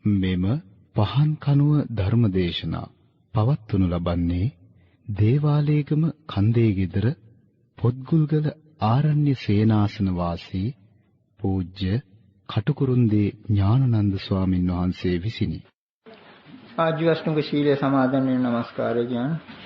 මෙම පහන් කනුව ධර්මදේශනා පවත්වනු ලබන්නේ දේවාලේගම කන්දේ ගෙදර පොත්ගුල්ගල ආරණ්‍ය සේනාසන වාසී පූජ්‍ය කටුකුරුන්දී ඥානানন্দ ස්වාමින් වහන්සේ විසිනි. ආජීවශ්නුක ශීලයේ සමාදන් වෙන නමස්කාරය කියන්නේ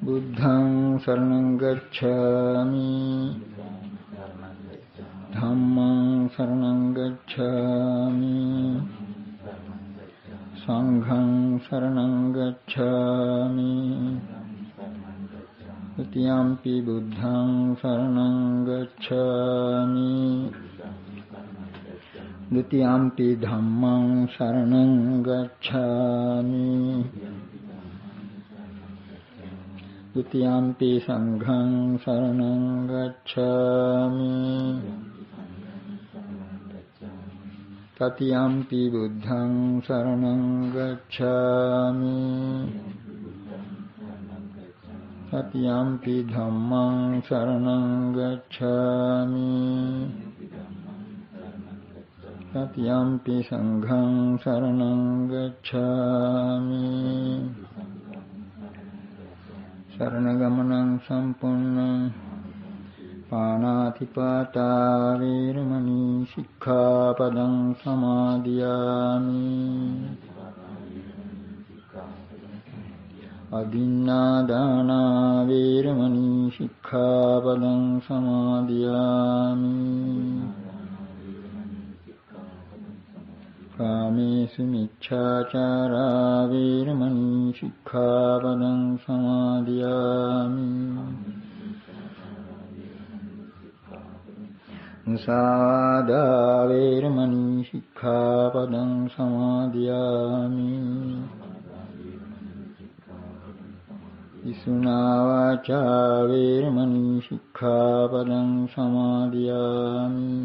බුද්ධං शरणं गच्छामि ධම්මං शरणं गच्छामि සංඝං शरणं गच्छामि ဒုတိယံ පි බුද්ධං शरणं गच्छामि ဒုတိယံ පි ධම්මං शरणं गच्छामि द्वितीयंपि संघं शरणं गच्छामि तृतीयंपि बुद्धं शरणं गच्छामि तृतीयंपि धम्मं शरणं गच्छामि तृतीयंपि संघं शरणं गच्छामि शरणगमनं सम्पूर्णं पाणातिपाता वीरमणि सिक्खापदं समादियामि अदिन्नादाना वीरमणि सिक्खापदं समादियामि कामेषु मिच्छाचारा वीरमणि सिक्खापदं समादियामि मुसावादा वीरमणि सिक्खापदं समादियामि विसुना वाचा वीरमणि सिक्खापदं समादियामि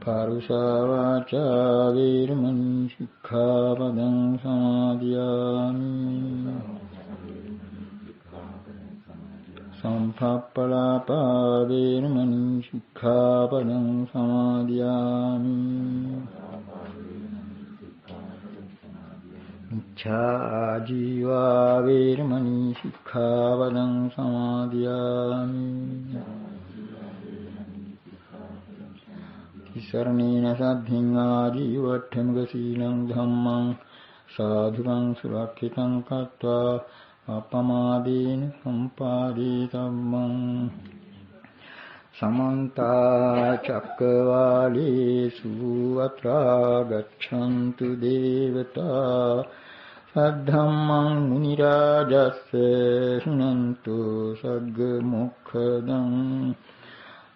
पारुषा वाचा वीरमणि सिक्खापदं समादियामि संफप्पलापा वीरमणि सिक्खापदं समादियामि मिच्छा जीवा वीरमणि सिक्खापदं समादियामि शरणेन साध्यं आजीवट्ठमग शीलं धम्मं साधुकं सुरक्षितं कृत्वा अपमादेन सम्पादितव्यं समन्त चक्रवालेषु अत्रा गच्छन्तु देवता सद्धम्मं मुनिराजस्य शृण्वन्तु सद्गमुखदं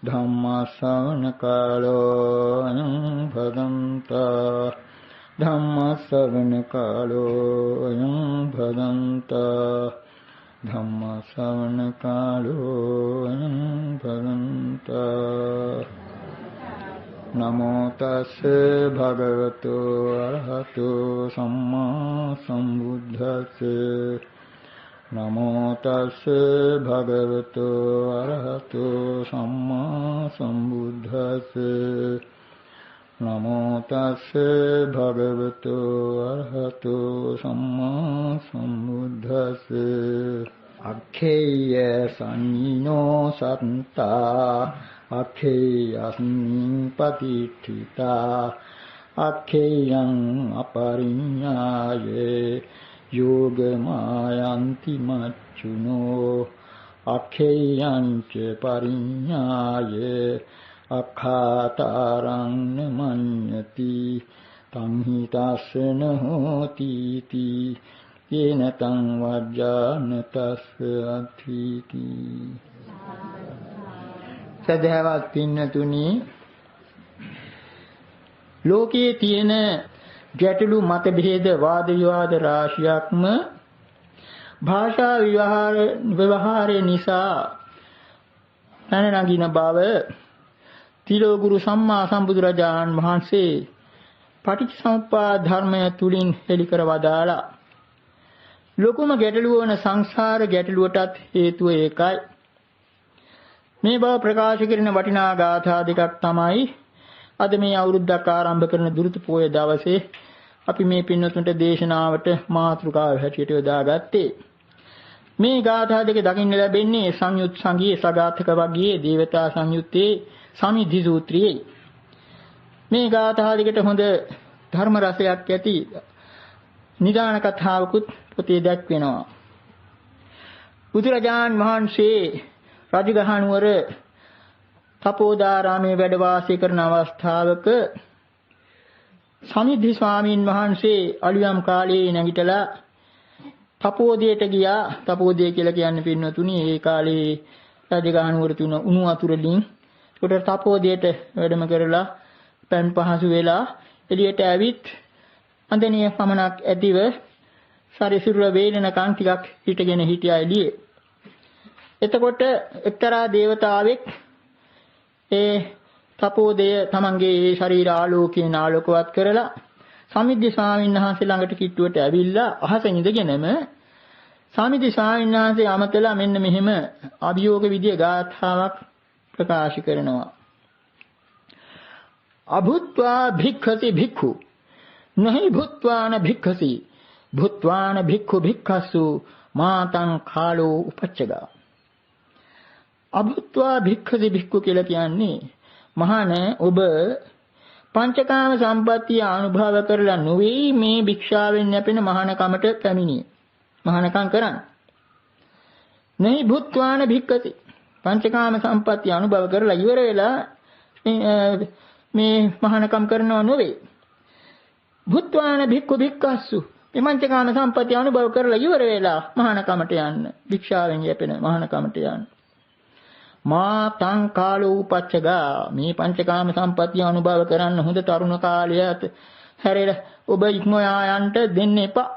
ධම්මස්සවන කාලෝ අයං භදන්තා ධම්මස්සවන කාලෝ අයං භදන්තා ධම්මස්සවන කාලෝ අයං භදන්තා නමෝ තස්ස භගවතු අරහතු සම්මා සම්බුද්දස්ස නමෝ තස්ස භගවතු අරහතු සම්මා සම්බුද්දස්ස නමෝ තස්ස භගවතු අරහතු සම්මා සම්බුද්දස්ස අක්ඛේය සංඤෝ සත්තා අක්ඛේයස්මින් පතිඨිතා අක්ඛේයං අපරිඤ්ඤායේ යෝගමායන්ති මච්චුනෝ අක්ඛේයං ච පරිඤ්ඤායේ අඛාතරං නමඤ්ඤති තං හි තස්සන හෝති තී යේන තං වජ්ජාන තස්ස අත්ථීති. සදහවත් පින්නතුනි, ලෝකයේ තියෙන ගැටලු මතභේද වාද විවාද රාශියක්ම භාෂා ව්‍යවහාරය නිසා පැන නගින බව තිලෝගුරු සම්මා සම්බුදුරජාණන් වහන්සේ පටිච්චසමුප්පාද ධර්මය තුලින් හෙළි කර වදාලා. ලොකුම ගැටලුව වන සංසාර ගැටලුවටත් හේතුව ඒකයි. මේ බව ප්‍රකාශ කරන වටිනා ගාථා දෙකක් තමයි අද මේ අවුරුද්දක් ආරම්භ කරන දුරුත පොය දවසේ අපි මේ පින්වතුන්ට දේශනාවට මාතෘකාව හැටියට යොදාගත්තේ. මේ ගාථා දෙක දකින්න ලැබෙන්නේ සංයුත් සංගීය සගතක වර්ගයේ දේවතා සංයුත්තේ සමිද්ධි සූත්‍රයේ. මේ ගාථා දෙකට හොඳ ධර්ම රසයක් ඇති නිදාන කතාවකුත් පොතේ දැක්වෙනවා. බුදුරජාණන් වහන්සේ රජගහ නුවර තපෝදාරාමයේ වැඩ වාසය කරන අවස්ථාවක සමිද්ධි ස්වාමීන් වහන්සේ අලුයම් කාලේ නැගිටලා තපෝදයට ගියා. තපෝදය කියලා කියන්නේ පින්නතුනි ඒ කාලේ රජගහ නුවර තුන උණු වතුරලින් උඩ තපෝදයට වැඩම කරලා පන් පහසු වෙලා එළියට ඇවිත් අඳනිය පමණක් ඇතිව සරිසිරුර වේලනකන් ටිකක් හිටගෙන හිටියා එළියේ. එතකොට එක්තරා දේවතාවෙක් ඒ තපෝදය තමන්ගේ ශරීර ආලෝකයෙන් ආලෝකවත් කරලා සමිද්ධි ස්වාමීන් වහන්සේ ළඟට කිට්ටුවට ඇවිල්ලා අහස ඉඳගෙනම සමිද්ධි ස්වාමීන් වහන්සේ අමතලා මෙන්න මෙහෙම අභියෝග විදිය ගාථාවක් ප්‍රකාශ කරනවා. අභුත්වා භික්ඛති භික්ඛු නහි භුත්වාන භික්ඛසි භුත්වාන භික්ඛු භික්ඛස්සු මාතං කාලෝ උපච්චගා. අභුත්වා භික්ඛති භික්ඛු කියලා කියන්නේ මහාන ඔබ පංචකාම සම්පත්තිය අනුභව කරලා නොවේ මේ භික්ෂාවෙන් යැපෙන මහානකමට පැමිණියේ. මහානකම් කරන්න. නහි භුත්වාන භික්ඛති පංචකාම සම්පත්තිය අනුභව කරලා ඉවර වෙලා මේ මහානකම් කරනව නොවේ. භුත්වාන භික්ඛු භික්ඛස්සු මේ පංචකාම සම්පත්තිය අනුභව කරලා ඉවර වෙලා මහානකමට යන්න. භික්ෂාවෙන් යැපෙන මහානකමට යන්න. මාතං කාලෝ උපච්චගා මේ පංචකාම සම්පත්තිය අනුභව කරන්න හොඳ තරුණ කාලයත් හැරෙලා ඔබ ඉක්මවා යන්න දෙන්න එපා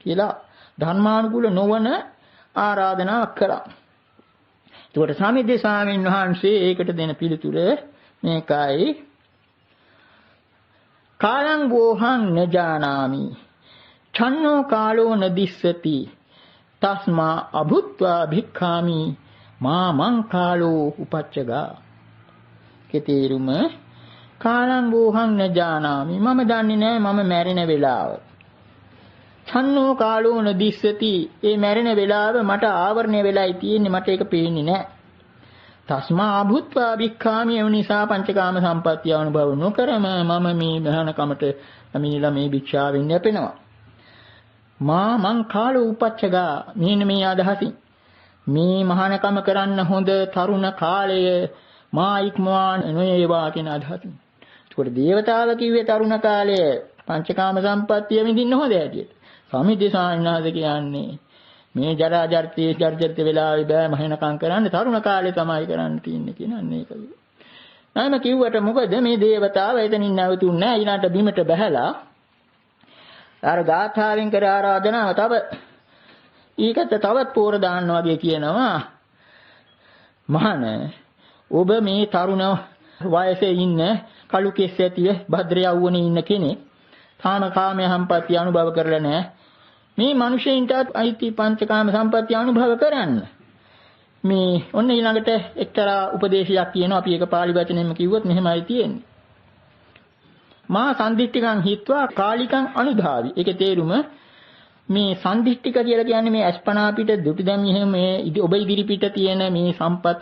කියලා ධර්මානුකූල නොවන ආරාධනාවක් කළා. ඒකට සමිද්ධි ස්වාමීන් වහන්සේ ඒකට දෙන පිළිතුර මේකයි. කාලං වෝහං නජානාමි ඡන්නෝ කාලෝ නදිස්සති තස්මා අභුත්වා භික්ඛාමි මා මං කාලෝ උපච්චගා. කෙතේරුම කාලං වෝහං නජානාමි මම දන්නේ නැහැ මම මැරෙන වෙලාව. ඡන්නෝ කාලෝ නදිස්සති ඒ මැරෙන වෙලාව මට ආවරණය වෙලායි තියෙන්නේ මට ඒක පේන්නේ නැහැ. තස්මා අභුත්වා භික්ඛාමි ඒ නිසා පංචකාම සම්පත්තිය අනුභව නොකරම මම මේ මහානකමට අමිනලා මේ භික්ෂාවෙන් යැපෙනවා. මා මං කාලෝ උපච්චගා මෙන්න මේ අදහසින් මේ මහානකම කරන්න හොඳ තරුණ කාලය මා ඉක්මවා නොයේවා කියන අදහසින්. ඒකට දේවතාව කිව්වේ තරුණ කාලය පංචකාම සම්පත්තිය විඳින්න හොඳ ඇටියට. සමිද්ධි සාන්නාද කියන්නේ මේ ජරා ජර්ජරිත වෙලාවේ බෑ මහානකම් කරන්න තරුණ කාලේ තමයි කරන්න තියෙන්නේ කියන්නේ ඒක. නම කිව්වට මොකද මේ දේවතාව එතනින් නැවතුන්නේ නැහැ ඊළඟට බිමට බහැලා අර ගාථාවෙන් කර ආරාධනාව තව ඊකට තවත් පෝර දාන්න වගේ කියනවා. මහාන ඔබ මේ තරුණ වයසේ ඉන්න කළු කෙස් ඇතිව භද්‍ර යවුවනේ ඉන්න කෙනෙක් තාම කාමයේ සම්පත්තිය අනුභව කරලා නැහැ. මේ මිනිසෙයින්ටත් අයිති පංචකාම සම්පත්තිය අනුභව කරන්න. මේ ඔන්න ඊළඟට එක්තරා උපදේශයක් කියනවා. අපි ඒක පාලි වචනෙන්ම කිව්වොත් මෙහෙමයි තියෙන්නේ. මා සම්දිට්ඨිකං හිත්වා කාලිකං අනුධාවි. ඒකේ තේරුම මේ සම්දිට්ඨික කියලා කියන්නේ මේ අස්පනා පිට දුටු දැමි එහෙම මේ ඔබ ඉදිරි පිට තියෙන මේ සම්පත්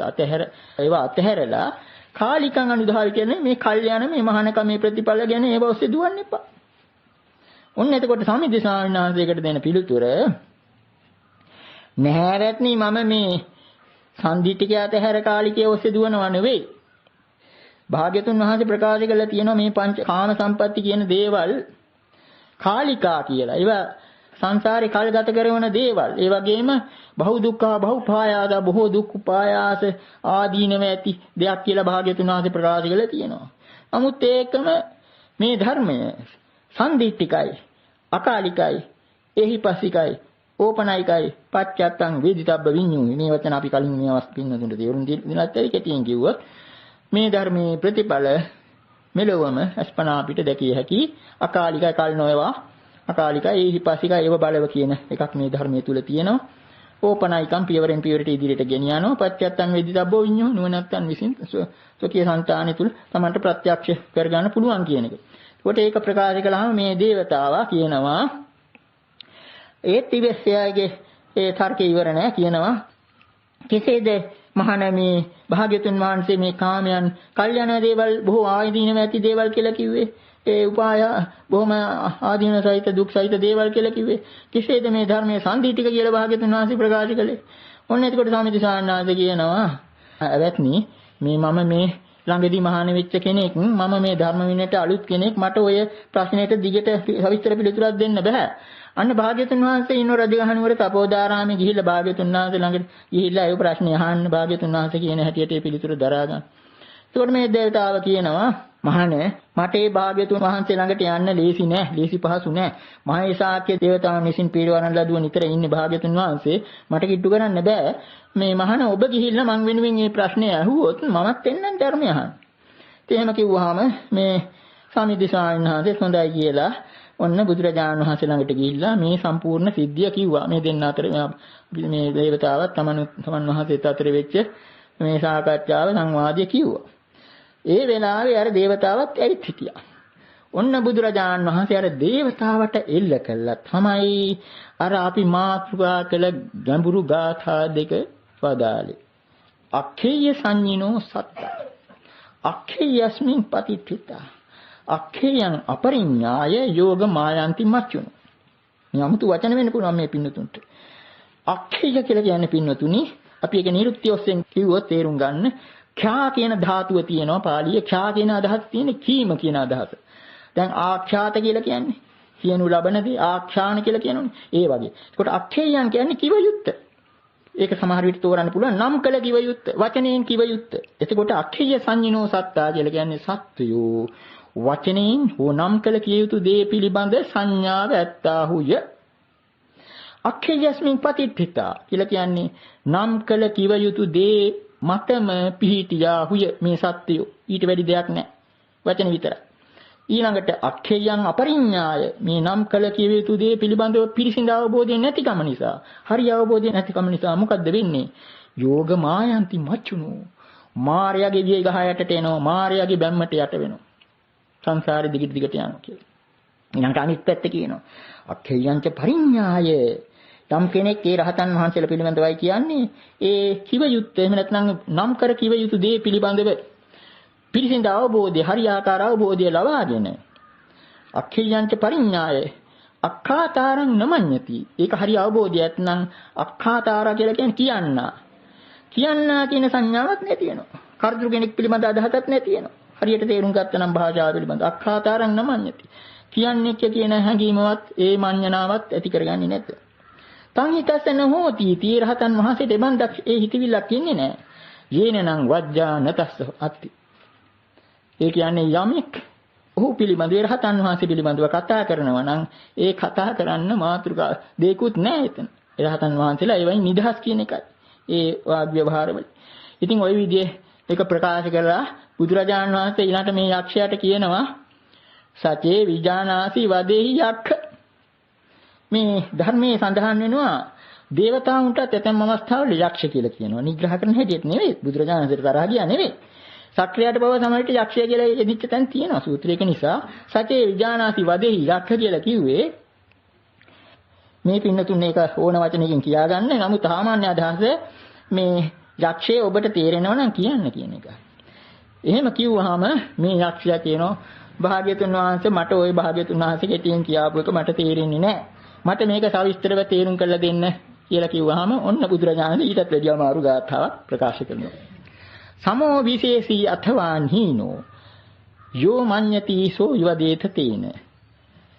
ඒවා අතහැරලා කාලිකං අනුධාවි කියන්නේ මේ කල්යාණ මේ මහානකමේ ප්‍රතිඵල ගැන ඒව ඔස්සේ දුවන්න එපා. ඔන්න එතකොට සමිද්ධි ස්වාමීන් වහන්සේකට දෙන පිළිතුර නැහැරත්නි මම මේ සම්දිට්ඨිකය අතහැර කාලිකයේ ඔස්සේ දුවනවා නෙවෙයි. භාග්‍යතුන් වහන්සේ ප්‍රකාශ කළා තියෙනවා මේ පංච කාම සම්පatti කියන දේවල් කාලිකා කියලා. ඒවා සංසාරේ කල් ගත කරන දේවල්. ඒ වගේම බහු දුක්ඛ බහු පායාස බොහෝ දුක් පායාස ආදීනව ඇති දෙයක් කියලා භාග්‍යතුන් වහන්සේ ප්‍රකාශ කළා තියෙනවා. නමුත් ඒකම මේ ධර්මය සම්දිට්ඨිකයි, අකාලිකයි, එහිපස්සිකයි, ඕපනයිකයි, පච්චත්තං වේදිතබ්බ විඤ්ඤුයි. මේ වචන අපි කලින් මේ අවස්ථින්න දුන්න දේරුම් දිනත් ඇයි කෙටියෙන් කිව්වොත් මේ ධර්මයේ ප්‍රතිඵල මෙලොවම අස්පනා අපිට දැකිය හැකි අකාලිකයි කල් නොයවා අකාලිකයි ඒහිපසිකයි ඒව බලව කියන එකක් මේ ධර්මයේ තුල තියෙනවා. ඕපනයිකම් පියවරෙන් පියවරට ඉදිරියට ගෙනියනවා. පත්‍යත්තන් වේදිතබ්බෝ විඤ්ඤෝ නුවණත්තන් විසින් සෝකී සංතානෙ තුල Tamanට ප්‍රත්‍යක්ෂ කරගන්න පුළුවන් කියන එක. ඒකට ඒක ප්‍රකාශ කළාම මේ දේවතාවා කියනවා ඒත් ඉවස්සයාගේ ඒ තර්කය ඉවර නැහැ කියනවා කෙසේද මහණෙනි භාග්‍යතුන් වහන්සේ මේ කාමයන් කල්යනා දේවල් බොහෝ ආදීනව ඇති දේවල් කියලා කිව්වේ ඒ උපාය බොහොම ආදීන සහිත දුක් සහිත දේවල් කියලා කිව්වේ කෙසේද මේ ධර්මයේ සම්දිටික කියලා භාග්‍යතුන් වහන්සේ ප්‍රකාශ කළේ ඔන්න එතකොට සාමිති සාන්නාද කියනවා අවත්නි මේ මම මේ ළඟදී මහාන වෙච්ච කෙනෙක් මම මේ ධර්ම විනයට අලුත් කෙනෙක් මට ඔය ප්‍රශ්නෙට දිගට සවිස්තර පිළිතුරක් දෙන්න බෑ අන්න භාග්‍යතුන් වහන්සේ ඉන්න රජගහනුවර තපෝදාරාමේ ගිහිල්ලා භාග්‍යතුන් වහන්සේ ළඟට ගිහිල්ලා ඒ ප්‍රශ්නේ අහන්න භාග්‍යතුන් වහන්සේ කියන හැටියට ඒ පිළිතුර දරා ගන්න. ඒකට මේ දේවතාව කියනවා මහණේ මට ඒ භාග්‍යතුන් වහන්සේ ළඟට යන්න ලේසි නෑ, ලේසි පහසු නෑ. මහේසාක්‍ය දේවතාවුන් විසින් පිරිවරන ලදුව නිතර ඉන්නේ භාග්‍යතුන් වහන්සේ මට කිට්ටු කරන්න බෑ. මේ මහණ ඔබ ගිහිල්ලා මං වෙනුවෙන් මේ ප්‍රශ්නේ අහුවොත් මමත් එන්නම් ධර්මය අහන්න. ඉතින් එහෙම කිව්වහම මේ සමිදිසායන්හන්සේ හොඳයි කියලා ඔන්න බුදුරජාණන් වහන්සේ ළඟට ගිහිල්ලා මේ සම්පූර්ණ සිද්ධිය කිව්වා. මේ දෙන්න අතර මේ දේවතාවත් තමන් වහන්සේත් අතර වෙච්ච මේ සාකච්ඡාව සංවාදය කිව්වා. ඒ වෙලාවේ අර දේවතාවත් ඇවිත් හිටියා. ඔන්න බුදුරජාණන් වහන්සේ අර දේවතාවට එල්ල කළා. තමයි අර අපි මාතෘකා කළ ගැඹුරු ගාථා දෙක වදාළේ. අක්ඛේය සංඤිනෝ සත්ත. අක්ඛේයස්මින් පතිත්ථිතා. අක්ඛේයං අපරිඤ්ඤාය යෝග මායන්ති මච්චුන. මේ 아무තු වචන වෙන්න පුළුවන් මේ පින්නතුන්ට. අක්ඛේය කියලා කියන්නේ පින්නතුනි අපි ඒක නිරුක්තිය ඔස්සේ කිව්වොත් තේරුම් ගන්න. ඛ්‍යා කියන ධාතුව තියෙනවා පාලියේ ඛ්‍යා කියන අදහස තියෙන්නේ කීම කියන අදහස. දැන් ආඛ්‍යාත කියලා කියන්නේ කියනු ලබනදී ආඛ්‍යාන කියලා කියනෝනේ. ඒ වගේ. ඒකට අක්ඛේයන් කියන්නේ කිව යුත්ත. ඒක සමහර විට තෝරන්න පුළුවන් නම් කළ කිව යුත්ත. වචනයෙන් කිව යුත්ත. එතකොට අක්ඛේය සංඤිනෝ සත්තා කියලා කියන්නේ සත්‍යෝ වචනයෙන් හෝ නම් කළ කිය යුතු දේ පිළිබඳ සංඥාව ඇත්තාහුය. අක්ඛේයස්මින් පතිත්ථිතා කියලා කියන්නේ නම් කළ කිව යුතු දේ මතම පිහිටියාහුය මේ සත්‍යය. ඊට වැඩි දෙයක් නැහැ. වචන විතරයි. ඊළඟට අක්ඛේයං අපරිඤ්ඤාය මේ නම් කළ කිව යුතු දේ පිළිබඳව පිරිසිදු අවබෝධය නැතිකම නිසා, හරි අවබෝධය නැතිකම නිසා මොකද්ද වෙන්නේ? යෝග මායන්ති මච්චුනෝ. මායාවේ විය ගහ යටට එනවා, මායාවේ බැම්මට යට වෙනවා. සංසාරේ දිගට දිගට යනවා කියලා. ඊළඟට අනිත් පැත්ත කියනවා අක්ඛේයංච පරිඤ්ඤාය යම් කෙනෙක් ඒ රහතන් වහන්සේලා පිළිබඳවයි කියන්නේ ඒ කිව යුත්තේ එහෙම නැත්නම් නම් කර කිව යුතු දේ පිළිබඳව පිරිසිදු අවබෝධය හරියාකාර අවබෝධය ලබාගෙන අක්ඛේයංච පරිඤ්ඤාය අක්ඛාතාරං නමඤ්ඤති ඒක හරි අවබෝධයක් නම් අක්ඛාතාරා කියලා කියන්නේ කියන්නා කියන සංඥාවක් නැති වෙනවා කර්තෘ කෙනෙක් පිළිබඳ අදහසක් නැති වෙනවා හරියට තේරුම් ගත්තා නම් භාෂාව පිළිබඳ අක්ඛාතාරං නමඤ්ඤති කියන්නේ කියන හැඟීමවත් ඒ මඤ්ඤණාවත් ඇති කරගන්නේ නැත. තං හිතසන හෝති තීරහතන් වහන්සේ දෙබන්දක් ඒ හිතවිල්ලක් ඉන්නේ නැහැ. යේනං වජ්ජා නතස්ස අත්ති. ඒ කියන්නේ යමෙක් ඔහු පිළිබඳව රහතන් වහන්සේ පිළිබඳව කතා කරනවා නම් ඒ කතා කරන්න මාතෘකා දෙකුත් නැහැ එතන. රහතන් වහන්සේලා ඒවයින් නිදහස් කියන එකයි. ඒ වාග් ව්‍යවහාරවල. ඉතින් ওই විදිහේ එක ප්‍රකාශ කරලා බුදුරජාණන් වහන්සේ ඊළඟට මේ යක්ෂයාට කියනවා සචේ විජානාසි වදේහි යක්ඛ මේ ධර්මයේ සඳහන් වෙනවා දේවතාවුන්ට ඇතැම් අවස්ථාවල යක්ෂ කියලා කියනවා නිග්‍රහ කරන හැටියට නෙවෙයි බුදුරජාණන් වහන්සේට තරහ ගියා නෙවෙයි සක්‍රියට බව සමහරට යක්ෂය කියලා එදිච්ච තැන් තියෙනවා සූත්‍රයක නිසා සචේ විජානාසි වදේහි යක්ඛ කියලා කිව්වේ මේ පින්නතුන් මේක ඕන වචනකින් කියාගන්න නමුත් සාමාන්‍ය අදහස මේ යක්ෂය ඔබට තේරෙනවා නම් කියන්න කියන එක. එහෙම කිව්වහම මේ යක්ෂයා කියනවා භාග්‍යතුන් වහන්සේ මට ওই භාග්‍යතුන් වහන්සේ කෙටියෙන් කියාපු එක මට තේරෙන්නේ නැහැ. මට මේක සවිස්තරව තේරුම් කරලා දෙන්න කියලා කිව්වහම ඔන්න බුදුරජාණන් ඊටත් වැඩි අමාරු ගාථාවක් ප්‍රකාශ කරනවා. සමෝ විශේෂී අථවාන් හීනෝ යෝ මඤ්ඤති සෝ යවදේත තේන.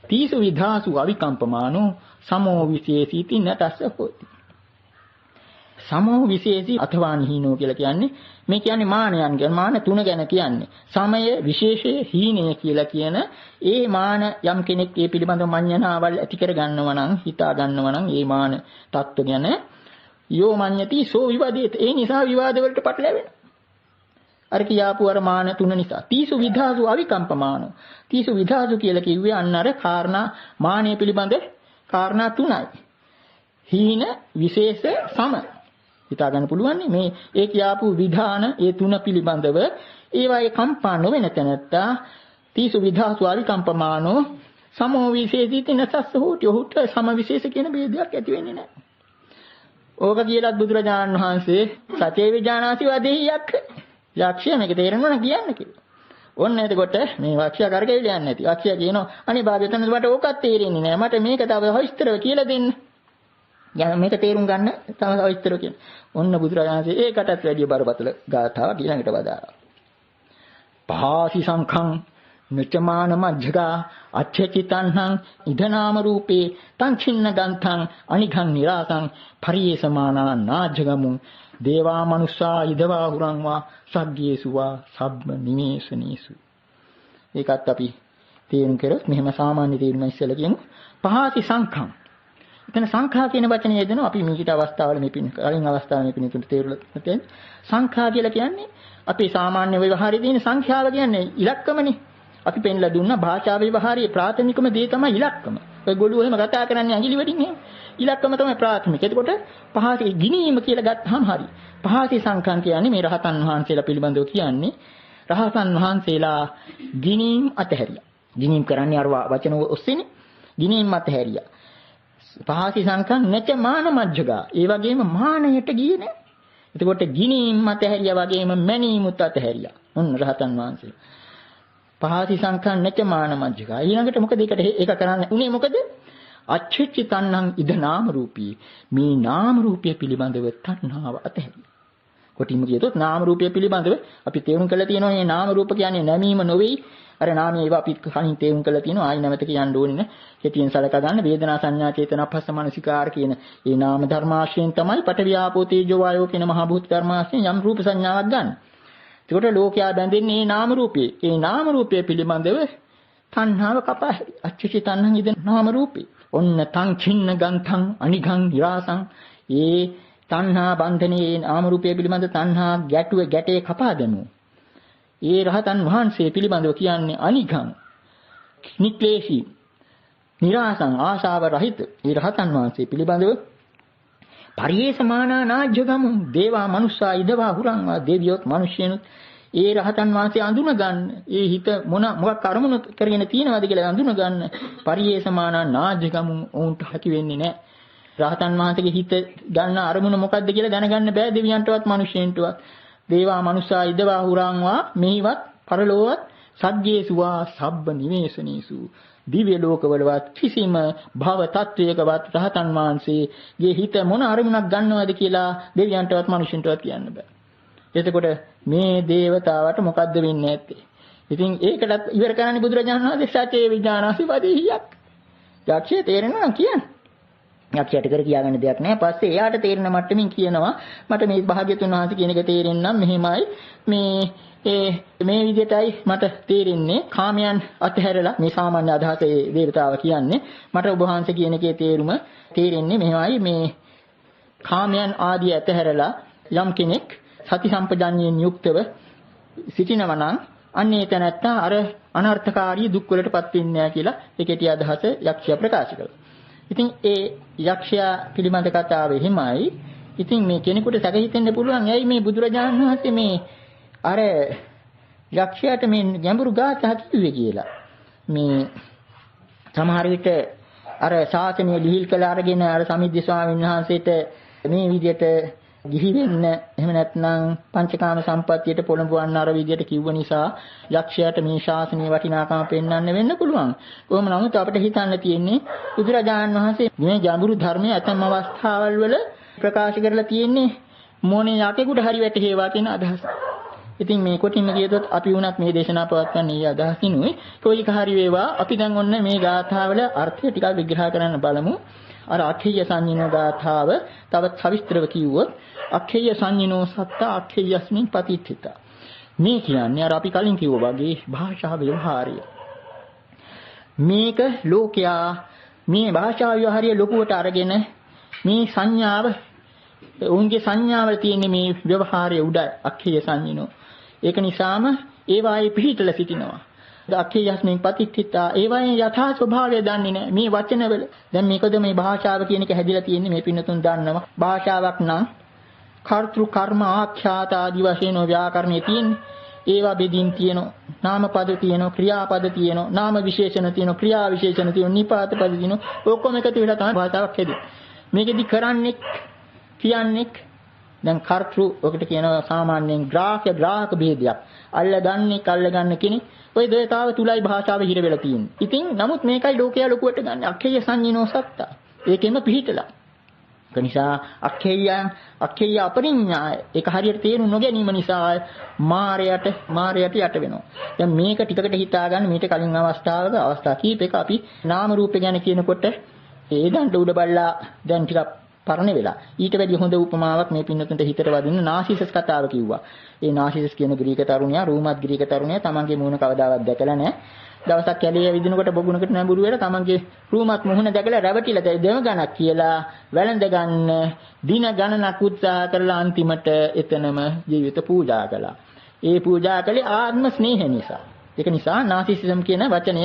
තීසු විධාසු අවිකම්පමානෝ සමෝ විශේෂීති නතස්ස හොති. සමෝ විශේෂී අථවාන් හීනෝ කියලා කියන්නේ මේ කියන්නේ මානයන් ගැන මාන තුන ගැන කියන්නේ සමය විශේෂයේ හීනය කියලා කියන ඒ මාන යම් කෙනෙක් ඒ පිළිබඳව මඤ්ඤණාවල් ඇති කර ගන්නවා නම් හිතා ගන්නවා නම් ඒ මාන தত্ত্ব ගැන යෝ මඤ්ඤති සෝ විවාදේත ඒ නිසා විවාද වලට පටලැවෙනවා අර කියාපු අර මාන තුන නිසා. තීසු විධාසු අවිකම්පමාන. තීසු විධාසු කියලා කිව්වේ අන්න අර කාරණා මානය පිළිබඳ කාරණා තුනයි. හීන විශේෂ සම. හිතා ගන්න පුළුවන් මේ ඒ කියාපු විධාන ඒ තුන පිළිබඳව ඒවායේ කම්පා නොවෙන තැනත්තා තීසු විධාසු අවිකම්පමානෝ සමෝ විශේෂිත නසස්ස හෝටි. ඔහුට සම විශේෂ කියන ભેදයක් ඇති වෙන්නේ නැහැ. ඕක කියලාත් බුදුරජාණන් වහන්සේ සතේ විඥානාසි වදෙහියක් යක්ෂයා මේක තේරෙනව නම් කියන්න කිව්වා. ඔන්න එතකොට මේ යක්ෂයා කරකෙවිල යන්නේ නැති. යක්ෂයා කියනවා අනේ භාග්‍යවතුන් මට ඕකත් තේරෙන්නේ නැහැ. මට මේක තව විස්තරව කියලා දෙන්න. යා මේක තේරුම් ගන්න තව විස්තරව කියන්න. ඔන්න බුදුරජාණන් වහන්සේ ඒකටත් වැඩිය බරපතල ගාථාවක් ඊළඟට වදාරා. පහාසි සංඛං මෙචමාන මජ්ජගා අච්ඡචිතංහං ඉදනාම රූපේ තං චින්න ගන්තං අනිඝං නිරාසං පරියේසමානා නාජගමු දේවා මනුස්සා ඉදවා හුරංවා සග්ගේසුවා සබ්බ නිමේසනීසු. ඒකත් අපි තේරුම් කරොත් මෙහෙම සාමාන්‍ය තේරුම ඉස්සෙල්ලා කියමු. පහාසි සංඛං. එතන සංඛා කියන වචනේ යෙදෙනවා. අපි මේකට අවස්ථාවල මේ පින් කලින් අවස්ථාවේ මේ පින් තුන තේරුලා තියෙන සංඛා කියලා කියන්නේ අපේ සාමාන්‍ය ව්‍යවහාරයේ තියෙන සංඛ්‍යාව කියන්නේ ඉලක්කමනේ. අපි පෙන්ලා දුන්නා භාෂා ව්‍යවහාරයේ ප්‍රාථමිකම දේ තමයි ඉලක්කම. ඔය ගොළුෝ එහෙම කතා කරන්නේ ඇඟිලි වලින් එහෙම. ඉලක්කම තමයි ප්‍රාථමික. එතකොට පහසේ ගිනීම කියලා ගත්තාම හරි. පහසේ සංඛං කියන්නේ මේ රහතන් වහන්සේලා පිළිබඳව කියන්නේ රහතන් වහන්සේලා ගිනීම් අතහැරියා. ගිනීම් කරන්නේ අර වචන ඔස්සේනේ. ගිනීම් අතහැරියා. පහසේ සංඛං නැච මාන මජ්ජගා. ඒ වගේම මානයට ගියේ නෑ. එතකොට ගිනීම් අතහැරියා වගේම මැනීමුත් අතහැරියා. ඔන්න රහතන් වහන්සේ. පහසි සංඛං නැච මාන මජ්ජිකා. ඊළඟට මොකද ඒක කරන්නේ? උනේ මොකද? අච්චච්චි තණ්හං ඉද නාම රූපී. මේ නාම රූපය පිළිබඳව තණ්හාව අතහැරියා. කොටින්ම කියතොත් නාම රූපය පිළිබඳව අපි තේරුම් කරලා තියෙනවා මේ නාම රූප කියන්නේ නැමීම නොවේ. අර නාමයේ ඒවා අපි කලින් තේරුම් කරලා තියෙනවා. ආයි නැවත කියන්න ඕනේ නෑ. කෙටියෙන් සලකා ගන්න වේදනා සංඥා චේතනා පස්ස මනසිකාර කියන මේ නාම ධර්මාශ්‍රයෙන් තමයි පඨවි ආපෝ තේජෝ වායෝ කියන මහ භූත ධර්මාශ්‍රයෙන් යම් රූප සංඥාවක් ගන්න. ඒකට ලෝකයා බැඳෙන්නේ මේ නාම රූපේ. ඒ නාම රූපය පිළිබඳව තණ්හාව කපා අච්චචි තණ්හං ඉද නාම රූපේ. ඔන්න තං චින්න ගන්තං අනිඝං නිරාසං. ඒ තණ්හා බන්ධනේ නාම රූපය පිළිබඳ තණ්හා ගැටේ කපා දැමු. ඒ රහතන් වහන්සේ පිළිබඳව කියන්නේ අනිඝං නික්ලේශී නිරාසං ආශාව රහිත. ඒ රහතන් වහන්සේ පිළිබඳව පරියේසමානා නාජ්ජගමු දේවා මනුස්සා ඉදවා හුරංවා දෙවියොත් මිනිස්යනුත් ඒ රහතන් වහන්සේ අඳුන ගන්න. ඒ හිත මොකක් අරමුණු කරගෙන තියෙනවද කියලා අඳුන ගන්න. පරියේසමානා නාජ්ජගමු උන්ට හැකි වෙන්නේ නැහැ. රහතන් වහන්සේගේ හිත ගන්න අරමුණ මොකක්ද කියලා දැනගන්න බෑ දෙවියන්ටවත් මිනිස්යන්ටවත්. දේවා මනුස්සා ඉදවා හුරංවා මෙහිවත් පරලෝවත් සග්ගේසුවා සබ්බ නිවේසනීසු. දිව්‍ය ලෝකවලවත් කිසිම භව තත්වයකවත් රහතන් වහන්සේගේ හිත මොන අරමුණක් ගන්නවද කියලා දෙවියන්ටවත් මිනිසුන්ටවත් කියන්න බෑ. එතකොට මේ දේවතාවට මොකද්ද වෙන්නේ නැත්තේ? ඉතින් ඒකටත් ඉවර කරන්නේ බුදුරජාණන් වහන්සේ සත්‍ය විඥානසි වදෙහියක්. යක්ෂය තේරෙනවා නම් කියන්න. යක්ෂයට කර කියාගන්න දෙයක් නැහැ. පස්සේ එයාට තේරෙන මට්ටමින් කියනවා මට මේ භාග්‍යතුන් වහන්සේ කියන එක තේරෙන්නම් මෙහෙමයි මේ විදිහටයි මට තේරෙන්නේ. කාමයන් අතහැරලා මේ සාමාන්‍ය අදහස ඒ දේවතාව කියන්නේ මට ඔබ වහන්සේ කියන එකේ තේරුම තේරෙන්නේ මෙහෙමයි. මේ කාමයන් ආදී අතහැරලා යම් කෙනෙක් සති සම්පජාඤ්ඤයෙන් යුක්තව සිටිනවා නම් අන්නේ තැනත්තා අර අනර්ථකාරී දුක් වලටපත් වෙන්නේ නැහැ කියලා ඒකේටි අදහස යක්ෂයා ප්‍රකාශ කළා. ඉතින් ඒ යක්ෂයා පිළිබඳ කතාව එහෙමයි. ඉතින් මේ කෙනෙකුට සැක හිතෙන්න පුළුවන් ඇයි මේ බුදුරජාණන් වහන්සේ මේ අර යක්ෂයාට මේ ගැඹුරු ගාථා කිව්වේ කියලා. මේ සමහර විට අර ශාසනය ලිහිල් කළ අරගෙන අර සමිද්ද ස්වාමීන් වහන්සේට මේ විදිහට ගිහි වෙන්න එහෙම නැත්නම් පංචකාම සම්පත්තියට පොළඹවන්න අර විදිහට කිව්ව නිසා යක්ෂයාට මේ ශාසනීය වටිනාකම පෙන්වන්න වෙන්න පුළුවන්. කොහොම නමුත් අපිට හිතන්න තියෙන්නේ බුදුරජාණන් වහන්සේ මේ ගැඹුරු ධර්මයේ ඇතම් අවස්ථාවල් වල ප්‍රකාශ කරලා තියෙන්නේ මොනේ යකෙකුට හරි වැටේවා කියන අදහස. ඉතින් මේ කොටින්ම කියතොත් අපි වුණත් මේ දේශනා පවත්වන්නේ මේ අදහසිනුයි. කොයික හරි වේවා අපි දැන් ඔන්න මේ ගාථාවල අර්ථය ටිකක් විග්‍රහ කරන්න බලමු. අර අක්ඛේය සංඤිනෝ ගාථාව තවත් සවිස්තරව කිව්වොත් අක්ඛේය සංඤිනෝ සත්ත අක්ඛේයස්මින් පතිත්ථිතා. මේ කියන්නේ අර අපි කලින් කිව්වා වගේ භාෂා ව්‍යවහාරය. මේක ලෝකයා මේ භාෂා ව්‍යවහාරය ලොකුවට අරගෙන මේ සංඥාව උන්ගේ සංඥාවල තියෙන මේ ව්‍යවහාරය උඩ අක්ඛේය සංඤිනෝ. ඒක නිසාම ඒවායේ පිහිටලා සිටිනවා. අක්ඛේයස්මින් පතිත්ථිතා ඒවායේ යථා ස්වභාවය දන්නේ නැහැ. මේ වචනවල දැන් මේකද මේ භාෂාව කියන එක හැදිලා තියෙන්නේ මේ පින්නතුන් දන්නවා. භාෂාවක් නම් කර්තෘ කර්ම ආඛ්‍යාත ආදි වශයෙන් ව්‍යාකරණයේ තියෙන්නේ. ඒවා බෙදින් තියෙනවා. නාමපද තියෙනවා, ක්‍රියාපද තියෙනවා, නාම විශේෂණ තියෙනවා, ක්‍රියා විශේෂණ තියෙනවා, නිපාත පද තියෙනවා. ඔක්කොම එකතු වෙලා තමයි භාෂාවක් හැදෙන්නේ. මේකෙදි කරන්නේ කියන්නේ දැන් කර්තෘ ඔකට කියනවා සාමාන්‍යයෙන් ග්‍රාහක භේදයක්. අල්ලගන්න කෙනෙක් ওই දෙයතාව තුලයි භාෂාව හිර වෙලා තියෙන්නේ. ඉතින් නමුත් මේකයි ලෝකයා ලොකුවට ගන්න. අක්ඛේය සංඤිනෝ සත්තා. ඒකෙම පිහිටලා. ඒ නිසා අක්ඛේය අපරිඤ්ඤාය ඒක හරියට තේරුම් නොගැනීම නිසා මායයට යට වෙනවා. දැන් මේක ටිකකට හිතා ගන්න මීට කලින් අවස්ථා කීපයක අපි නාම රූප ගැන කියනකොට ඒ දඬ උඩ බල්ලා දැන් ටිකක් පරණ වෙලා. ඊට වැඩි හොඳ උපමාවක් මේ පින්නතුන්ට හිතට වදින්න නාසිසස් කතාව කිව්වා. ඒ නාසිසස් කියන ග්‍රීක තරුණයා, රෝමත් ග්‍රීක තරුණයා තමන්ගේ මූණ කවදාවත් දැකලා නැහැ. දවසක් කැලේ විදිනකොට බොගුණකට නැඹුරු වෙලා තමන්ගේ රෝමත් මුහුණ දැකලා රැවටිලා දෙව ගණක් කියලා වැළඳ ගන්න දින ගණනක් උත්සාහ කරලා අන්තිමට එතනම ජීවිත පූජා කළා. ඒ පූජා කළේ ආත්ම ස්නේහ නිසා. ඒක නිසා නාසිසිසම් කියන වචනය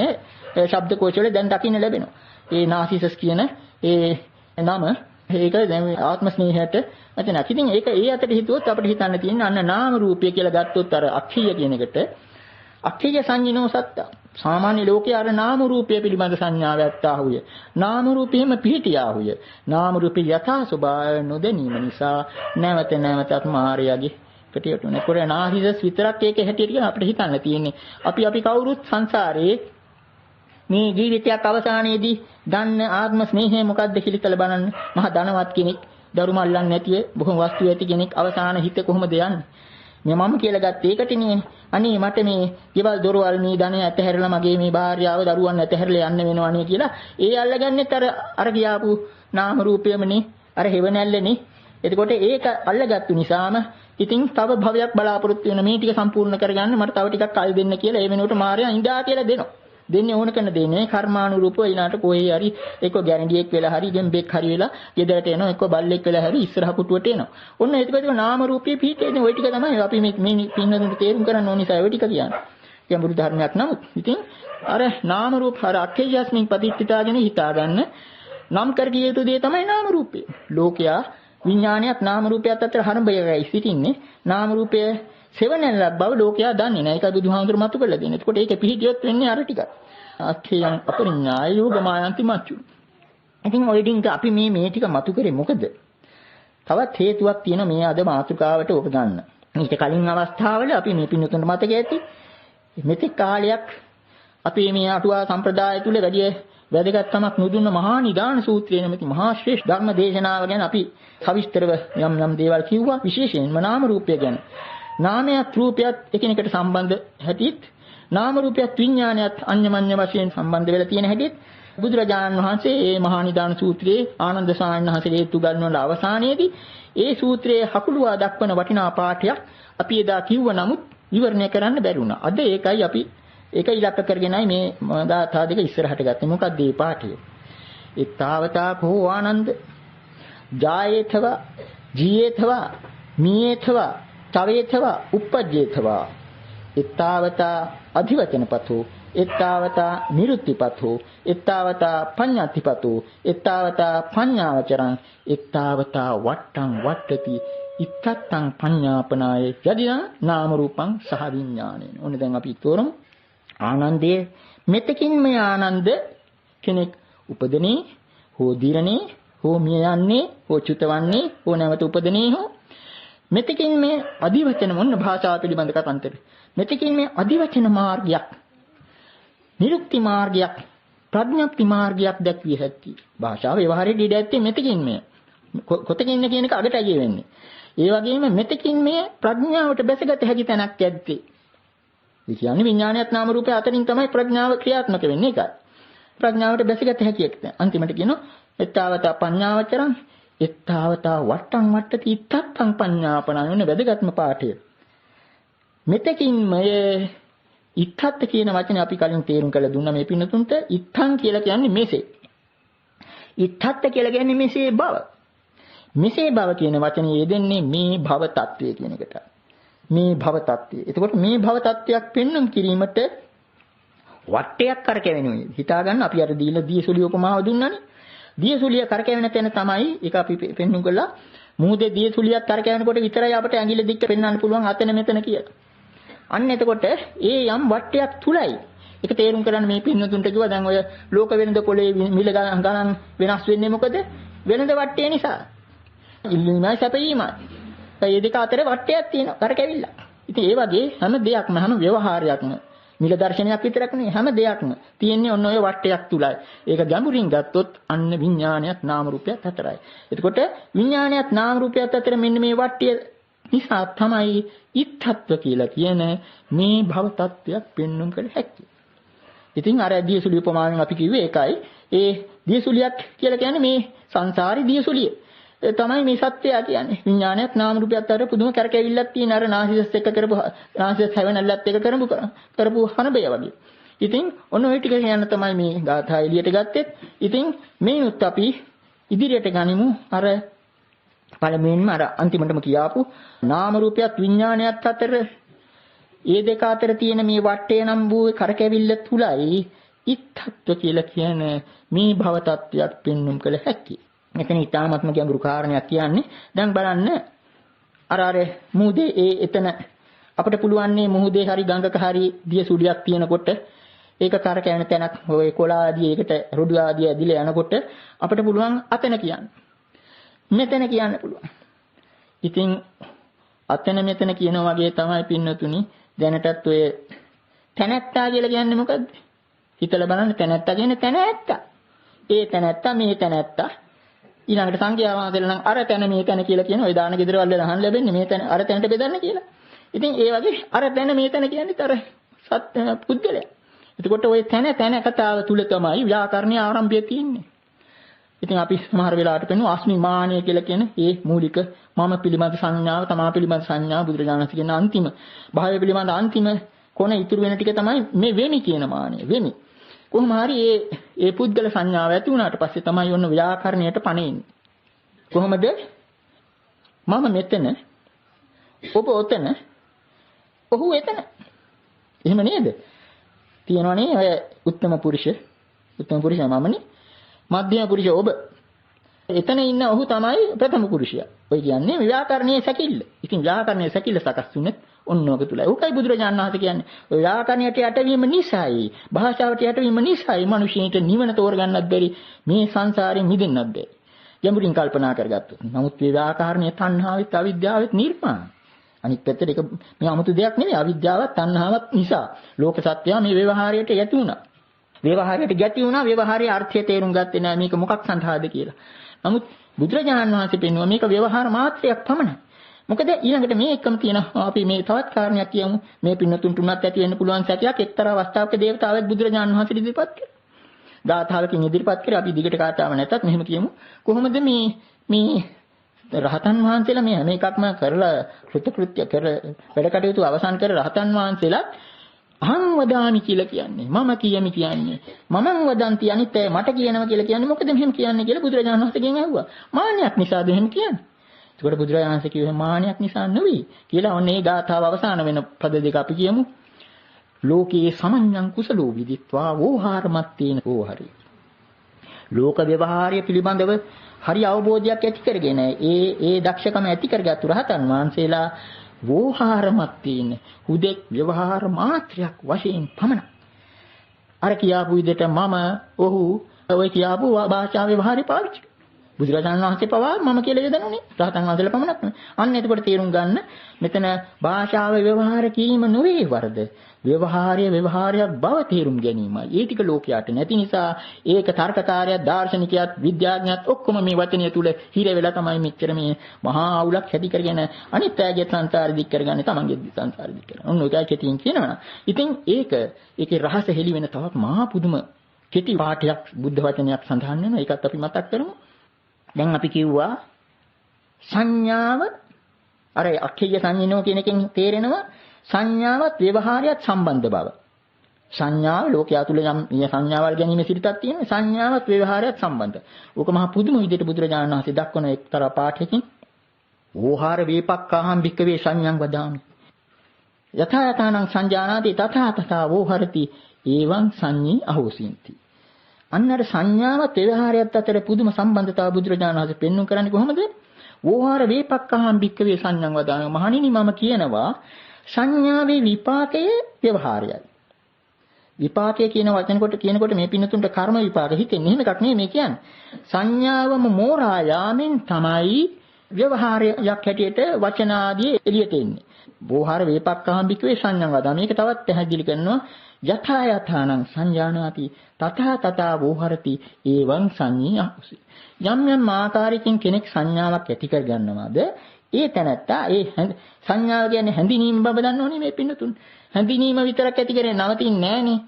ශබ්දකෝෂවල දැන් දකින්න ලැබෙනවා. ඒ නාසිසස් කියන ඒ නම ඒක දැන් ආත්ම ස්නේහයට වචනක්. ඉතින් ඒක ඒ අතට හිතුවොත් අපිට හිතන්න තියෙන්නේ අන්න නාම රූපය කියලා ගත්තොත් අර අක්ඛේය කියන එකට අක්ඛේය සංඤිනෝ සත්තා. සාමාන්‍ය ලෝකයේ අර නාම රූපය පිළිබඳ සංඥාව ඇත්තාහුය. නාම රූපෙම පිහිටියාහුය. නාම රූපේ යථා ස්වභාවය නොදැනීම නිසා නැවතත් මායයගේ කටියට උනේ. කොරේ නාහිසස් විතරක් ඒක හැටියට කියන අපිට හිතන්න තියෙන්නේ. අපි කවුරුත් සංසාරේ මේ ජීවිතයක් අවසානයේදී දන්න ආත්ම ස්නේහය මොකක්ද කියලා හිතලා බලන්න. මහා ධනවත් කෙනෙක්, දරු මල්ලන් නැතිව බොහොම වස්තු ඇති කෙනෙක් අවසාන හිත කොහොමද යන්නේ? මේ මම කියලා ගත්ත ඒකට නේ. අනේ මට මේ ගෙවල් දොරවල් මේ ධනය ඇතහැරලා මගේ මේ භාර්යාව දරුවන් ඇතහැරලා යන්න වෙනවනේ කියලා ඒ අල්ලගන්නෙත් අර කියාපු නාම රූපයමනේ, අර හෙවණැල්ලනේ. එතකොට ඒක අල්ලගත්තු නිසාම ඉතින් තව භවයක් බලාපොරොත්තු වෙන මේ ටික සම්පූර්ණ කරගන්න මට තව ටිකක් කල් දෙන්න කියලා ඒ වෙනුවට මාර්යා ඉඳා කියලා දෙනවා. දෙන්නේ ඕන කරන දෙන්නේ කර්මානුරූපව ඊනාට කොහේ හරි එක්ක ගැරන්ඩියෙක් වෙලා හරි ගෙම්බෙක් හරි වෙලා ගෙදරට එනවා, එක්ක බල්ලෙක් වෙලා හරි ඉස්සරහ පුටුවට එනවා. ඔන්න ඒකද නාම රූපී පිහිටේ ওই ටික තමයි අපි මේ පින්නදුන්ට තේරුම් කරන්න ඕන නිසා ওই ටික කියන්නේ. ගැඹුරු ධර්මයක් නමුත් ඉතින් අර නාම රූප අර අක්ඛේයස්මින් පටිච්චිතාගෙන හිතා ගන්න නම් කර කිය යුතු දේ තමයි නාම රූපය. ලෝකයා විඥානයත් නාම රූපයත් අතර හරඹයයි සිටින්නේ. නාම රූපය සෙවණැල්ලක් බව ලෝකයා දන්නේ නැහැ. ඒකයි බුදුහාමුදුරු මතු කරලා දෙන්නේ. එතකොට ඒක පිහිටියොත් වෙන්නේ අර ටිකක්. අක්ඛේයං අපරිඤ්ඤාය යෝගමායන්ති මච්චු. ඉතින් ඔය ඩින්ක අපි මේ ටික මතු කරේ මොකද? තවත් හේතුවක් තියෙනවා මේ අද මාතෘකාවට ඔබ ගන්න. ඊට කලින් අවස්ථාවල අපි මේ පින්නතුන්ට මතක ඇති. මෙතෙක් කාලයක් අපි මේ අටුවා සම්ප්‍රදාය තුල වැඩි වැදගත්කමක් නුදුන්න මහා නිදාන සූත්‍රය නැමැති මහා ශ්‍රේෂ්ඨ ධර්ම දේශනාව ගැන අපි සවිස්තරව යම් දේවල් කිව්වා. විශේෂයෙන්ම නාම රූපය ගැන. නාමයත් රූපයත් එකිනෙකට සම්බන්ධ හැටිත් නාම රූපයත් විඥානයත් අන්‍යමඤ්ඤ වශයෙන් සම්බන්ධ වෙලා තියෙන හැටිත් බුදුරජාණන් වහන්සේ මේ මහා නිදාන සූත්‍රයේ ආනන්ද ස්වාමීන් වහන්සේ හේතු ගන්නවල අවසානයේදී ඒ සූත්‍රයේ හකුලුවා දක්වන වටිනා පාඨයක් අපි එදා කිව්ව නමුත් විවරණය කරන්න බැරි වුණා. අද ඒක ඉලක්ක කරගෙනයි මේ ගාථා දෙක ඉස්සරහට ගත්තේ. මොකක්ද මේ පාඨය? ඊතාවතා කෝ ආනන්ද ජායේතවා ජීයේතවා මීයේතවා තවේතවා uppajjේතවා ඊතාවතා අධිවචනපතෝ ඊතාවතා නිරුත්තිපතෝ ඊතාවතා පඤ්ඤාතිපතෝ ඊතාවතා පඤ්ඤාවචරං ඊතාවතා වට්ටං වට්ටති ඉත්තත්තං පඤ්ඤාපනාය යදින නාම රූපං සහ විඥානේන. ඕනේ දැන් අපි තෝරමු. ආනන්දයේ මෙතකින් මේ ආනන්ද කෙනෙක් උපදනේ හෝ දිරනේ හෝ මිය යන්නේ හෝ චුතවන්නේ හෝ නැවත උපදනේ හෝ මෙතකින් මේ අධිවචන මොන භාෂාව පිළිබඳ කතාන්තර. මෙතකින් මේ අධිවචන මාර්ගයක් නිරුක්ති මාර්ගයක් ප්‍රඥප්ති මාර්ගයක් දැක්විය හැකි. භාෂාව ව්‍යවහාරයේ ඉඩ ඇත්තේ මෙතකින් මේ කොතකින් කියන එක අගටයි වෙන්නේ. ඒ වගේම මෙතකින් මේ ප්‍රඥාවට බැසගත හැකි තැනක් ඇත්තේ. ඒ කියන්නේ විඥානයත් නාම රූපය අතරින් තමයි ප්‍රඥාව ක්‍රියාත්මක වෙන්නේ. ඒකයි. ප්‍රඥාවට බැසගත හැකි එක්ක. අන්තිමට කියනවා එත්තාවතා පඤ්ඤාවචරං එත්තාවතා වට්ටං වට්ටති ඉත්තත්තං පඤ්ඤාපනං වෙන වැදගත්ම පාඨය. මෙතකින් මේ ඉත්තත් කියන වචනේ අපි කලින් තේරුම් කරලා දුන්නා මේ පින්නතුන්ට. ඉත්තං කියලා කියන්නේ මෙසේ. ඉත්තත් කියලා කියන්නේ මෙසේ බව. මෙසේ බව කියන වචනේ යෙදෙන්නේ මේ භව తත්වය කියන එකට. මේ භව tattya. එතකොට මේ භව tattයක් පෙන්වුම් කිරීමට වටයක් කරකැවෙනුයි. හිතා ගන්න අපි අර දියසුලිය උපමාව දුන්නානේ. දියසුලිය කරකැවෙන තැන තමයි ඒක අපි පෙන්වුම් කළා. මුහුදේ දියසුලියක් කරකැවෙනකොට විතරයි අපිට ඇඟිලි දික්ක පෙන්වන්න පුළුවන් අතන මෙතන කියලා. අන්න එතකොට ඒ යම් වටයක් තුලයි. ඒක තේරුම් කරන්න මේ පින්නතුන්ට කිව්වා දැන් ඔය ලෝක වෙනද පොලේ මිල ගණන් වෙනස් වෙන්නේ මොකද? වෙනද වටේ නිසා. ඉල්ලීමයි සැපයීමයි. ඒ දෙක අතර වටයක් තියෙනවා කරකැවිල්ල. ඉතින් ඒ වගේ හැම දෙයක්ම හැම ව්‍යවහාරයක්ම මිල දර්ශනයක් විතරක් නෙවෙයි හැම දෙයක්ම තියෙන්නේ ඔන්න ඔය වටයක් තුලයි. ඒක ගැඹුරින් ගත්තොත් අන්න විඥානයත් නාම රූපයත් අතරයි. එතකොට විඥානයත් නාම රූපයත් අතර මෙන්න මේ වටය නිසා තමයි ඉත්තත්ව කියලා කියන මේ භව tattයක් පෙන්වුම් කළ හැක්කේ. ඉතින් අර දියසුලිය උපමාවෙන් අපි කිව්වේ ඒකයි. ඒ දියසුලියක් කියලා කියන්නේ මේ සංසාරේ දියසුලිය. ඒ තමයි මේ සත්‍යය කියන්නේ. විඥානයත් නාම රූපයත් අතර පුදුම කරකැවිල්ලක් තියෙන අර නාසිස් එක කරපු නාසිස් හැවෙනල්ලත් එක කරපු හනබය වගේ. ඉතින් ඔන්න ඔය ටික කියන්න තමයි මේ ගාථා එළියට ගත්තේ. ඉතින් මේනුත් අපි ඉදිරියට ගනිමු අර පළමුවෙන්ම අර අන්තිමටම කියාපු නාම රූපයත් විඥානයත් අතර ඒ දෙක අතර තියෙන මේ වටේ නම් වූ කරකැවිල්ල තුලයි ඉත්තත්ව කියලා කියන මේ භව tattයක් පෙන්වුම් කළ හැකි. මෙතන ඊටාත්ම ගැඹුරු කාරණයක් කියන්නේ. දැන් බලන්න අර මුහුදේ එතන අපිට පුළුවන් මේ මුහුදේ හරි ගඟක හරි දිය සුලියක් තියෙනකොට ඒක කරකැවෙන තැනක් ඔය කොළ ආදී ඒකට රොඩු ආදී ඇදිලා යනකොට අපිට පුළුවන් අතන කියන්න. මෙතන කියන්න පුළුවන්. ඉතින් අතන මෙතන කියන වගේ තමයි පින්නතුනි දැනටත් ඔය තැනැත්තා කියලා කියන්නේ මොකද්ද? හිතලා බලන්න තැනැත්තා කියන්නේ තැනැත්තා. ඒ තැනැත්තා මේ තැනැත්තා ඊළඟට සංඛ්‍යා වාදල නම් අර තැන මේ තැන කියලා කියන ඔය දාන ගෙදර වල අහන්න ලැබෙන්නේ මේ තැන අර තැනට බෙදන්න කියලා. ඉතින් ඒ වගේ අර තැන මේ තැන කියන්නේ අර සත් පුද්ගලයා. එතකොට ඔය තැන කතාව තුල තමයි ව්‍යාකරණයේ ආරම්භය තියෙන්නේ. ඉතින් අපි සමහර වෙලාවට පෙන්වන අස්මිමානය කියලා කියන ඒ මූලික මම පිළිබඳ සංඥාව තමා පිළිබඳ සංඥාව බුදුරජාණන් වහන්සේ කියන අන්තිම භාවය පිළිබඳ අන්තිම කොන ඉතුරු වෙන ටික තමයි මේ වෙමි කියන මානය. වෙමි. කොහොම හරි ඒ පුද්ගල සංඥාව ඇති වුණාට පස්සේ තමයි ඔන්න ව්‍යාකරණයට පණෙන්නේ. කොහොමද? මම මෙතන ඔබ ඔතන ඔහු එතන. එහෙම නේද? තියෙනවනේ ඔය උත්තම පුරුෂයා මමනේ. මධ්‍යම පුරුෂ ඔබ. එතන ඉන්න ඔහු තමයි ප්‍රථම පුරුෂයා. ඔය කියන්නේ ව්‍යාකරණයේ සැකිල්ල. ඉතින් ව්‍යාකරණයේ සැකිල්ල සකස් වුනේ ඔන්නෝක තුලයි. උකයි බුදුරජාණන් වහන්සේ කියන්නේ. ඔය ව්‍යාකරණයට යටවීම නිසායි, භාෂාවට යටවීම නිසායි මිනිසෙට නිවන තෝරගන්නත් බැරි, මේ සංසාරයෙන් මිදෙන්නත් බැරි. යම්ුරින් කල්පනා කරගත්තොත්. නමුත් මේ ව්‍යාකරණයේ තණ්හාවෙත් අවිද්‍යාවෙත් නිර්මාණ. අනිත් පැත්තට ඒක මේ 아무තු දෙයක් නෙවෙයි. අවිද්‍යාවත් තණ්හාවත් නිසා ලෝක සත්‍යය මේ ව්‍යවහාරයට යටි වුණා. ව්‍යවහාරයට ගැටි වුණා. ව්‍යවහාරයේ අර්ථය තේරුම් ගත්තේ නැහැ මේක මොකක් සඳහාද කියලා. නමුත් බුදුරජාණන් වහන්සේ පෙන්වුවා මේක ව්‍යවහාර මාත්‍රයක් පමණයි. මොකද ඊළඟට මේ එකම තියෙන අපි මේ තවත් කාරණයක් කියමු. මේ පින්නතුන් තුනත් ඇති වෙන්න පුළුවන් සැකයක් එක්තරා අවස්ථාවක දේවතාවෙක් බුදුරජාණන් වහන්සේ ඉදිරිපත් කළා. ගාථාවකින් ඉදිරිපත් කරේ අපි දිගට කාටාව නැතත් මෙහෙම කියමු. කොහොමද මේ රහතන් වහන්සේලා මේ හැම එකක්ම කරලා කෘත්‍ය කරලා වැඩ කටයුතු අවසන් කර රහතන් වහන්සේලා අහං වදාමි කියලා කියන්නේ මම කියමි කියන්නේ මමං වදන්ති අනිත් අය මට කියනවා කියලා කියන්නේ මොකද මෙහෙම කියන්නේ කියලා බුදුරජාණන් වහන්සේගෙන් ඇහුවා. මාන්නයක් නිසාද එහෙම කියන්නේ? ඒකට බුදුරජාණන් වහන්සේ කිව්වේ මාන්නයක් නිසා නෙවෙයි කියලා. ඔන්න ඒ ගාථාව අවසාන වෙන පද දෙක අපි කියමු. ලෝකේ සමඤ්ඤං කුසලෝ විදිත්වා වෝහාරමත්තේන කෝහරි. ලෝක ව්‍යවහාරය පිළිබඳව හරි අවබෝධයක් ඇති කරගෙන ඒ දක්ෂකම ඇති කරගත්තු රහතන් වහන්සේලා වෝහාරමත්තේන හුදෙක් ව්‍යවහාර මාත්‍රයක් වශයෙන් පමණ අර කියාපු විදිහට මම ඔහු ඔය කියාපු භාෂා ව්‍යවහාරي පාවිච්චි බුදුරජාණන් වහන්සේ පවා මම කියලා යදනුනේ රහතන් වහන්සේලා පමණක් නෙවෙයි. අන්න එතකොට තේරුම් ගන්න මෙතන භාෂාව ව්‍යවහාර කීම නෙවෙයි වරද. ව්‍යවහාරයක් බව තේරුම් ගැනීමයි. ඒ ටික ලෝකයට නැති නිසා ඒක තර්කකාරයත් දාර්ශනිකයත් විද්‍යාඥයත් ඔක්කොම මේ වචනය තුල හිර වෙලා තමයි මෙච්චර මේ මහා අවුලක් ඇති කරගෙන අනිත් අයගේ සංසාරෙ දික් කරගන්නේ තමන්ගේ සංසාරෙ දික් කරගන්න. ඔන්න ඔයයි කෙටියෙන් කියනවා. ඉතින් ඒකේ රහස හෙළි වෙන තවත් මහා පුදුම කෙටි පාඨයක් බුද්ධ වචනයක් සඳහන් වෙනවා. ඒකත් අපි මතක් කරමු. දැන් අපි කිව්වා සංඥාව අර අක්ඛේය සංඤිනෝ කියන එකෙන් තේරෙනවා සංඥාවත් ව්‍යවහාරයත් සම්බන්ධ බව. සංඥාව ලෝකයා තුල යම් සංඥාවල් ගැනීම සිරිතක් තියෙනවා. සංඥාවත් ව්‍යවහාරයත් සම්බන්ධ. ඕක මහා පුදුම විදිහට බුදුරජාණන් වහන්සේ දක්වන එක්තරා පාඨයකින් ඕහාර වේපක්ඛාහම් භික්කවේ සංඥං වදාමි. යථා යථානං සංජානාති තථා තථා වෝහරති එවං සංඤී අහෝසින්ති. අන්නර සංඥාවත් ව්‍යවහාරයත් අතර පුදුම සම්බන්ධතාව බුදුරජාණන් වහන්සේ පෙන්වුම් කරන්නේ කොහොමද? වෝහාර වේපක්ඛහං භික්ඛවේ සංඥං වදාන. මහණෙනි මම කියනවා සංඥාවේ විපාකයේ ව්‍යවහාරයයි. විපාකය කියන වචන කොට කියනකොට මේ පින්නතුන්ට කර්ම විපාක හිතෙන්නේ එහෙම එකක් නෙමෙයි මේ කියන්නේ. සංඥාවම මෝරා යාමෙන් තමයි ව්‍යවහාරයක් හැටියට වචන ආදී එළියට එන්නේ. වෝහාර වේපක්ඛහං භික්ඛවේ සංඥං වදාන. මේක තවත් පැහැදිලි කරනවා යථා යථානං සංජානාති තථා තථා වෝහරති එවං සංඤී අහෝසි. යම් යම් ආකාරයකින් කෙනෙක් සංඥාවක් ඇති කර ගන්නවාද ඒ තැනත්තා ඒ සංඥාව කියන්නේ හැඳිනීම බව දන්නෝනේ මේ පින්නතුන්. හැඳිනීම විතරක් ඇති කරේ නවතින්නේ නැහනේ.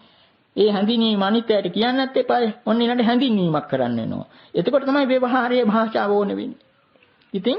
ඒ හැඳිනීම අනිත්‍යයට කියන්නත් එපායි. ඔන්න ඊළඟට හැඳින්වීමක් කරන්න වෙනවා. එතකොට තමයි ව්‍යවහාරයේ භාෂාව ඕන වෙන්නේ. ඉතින්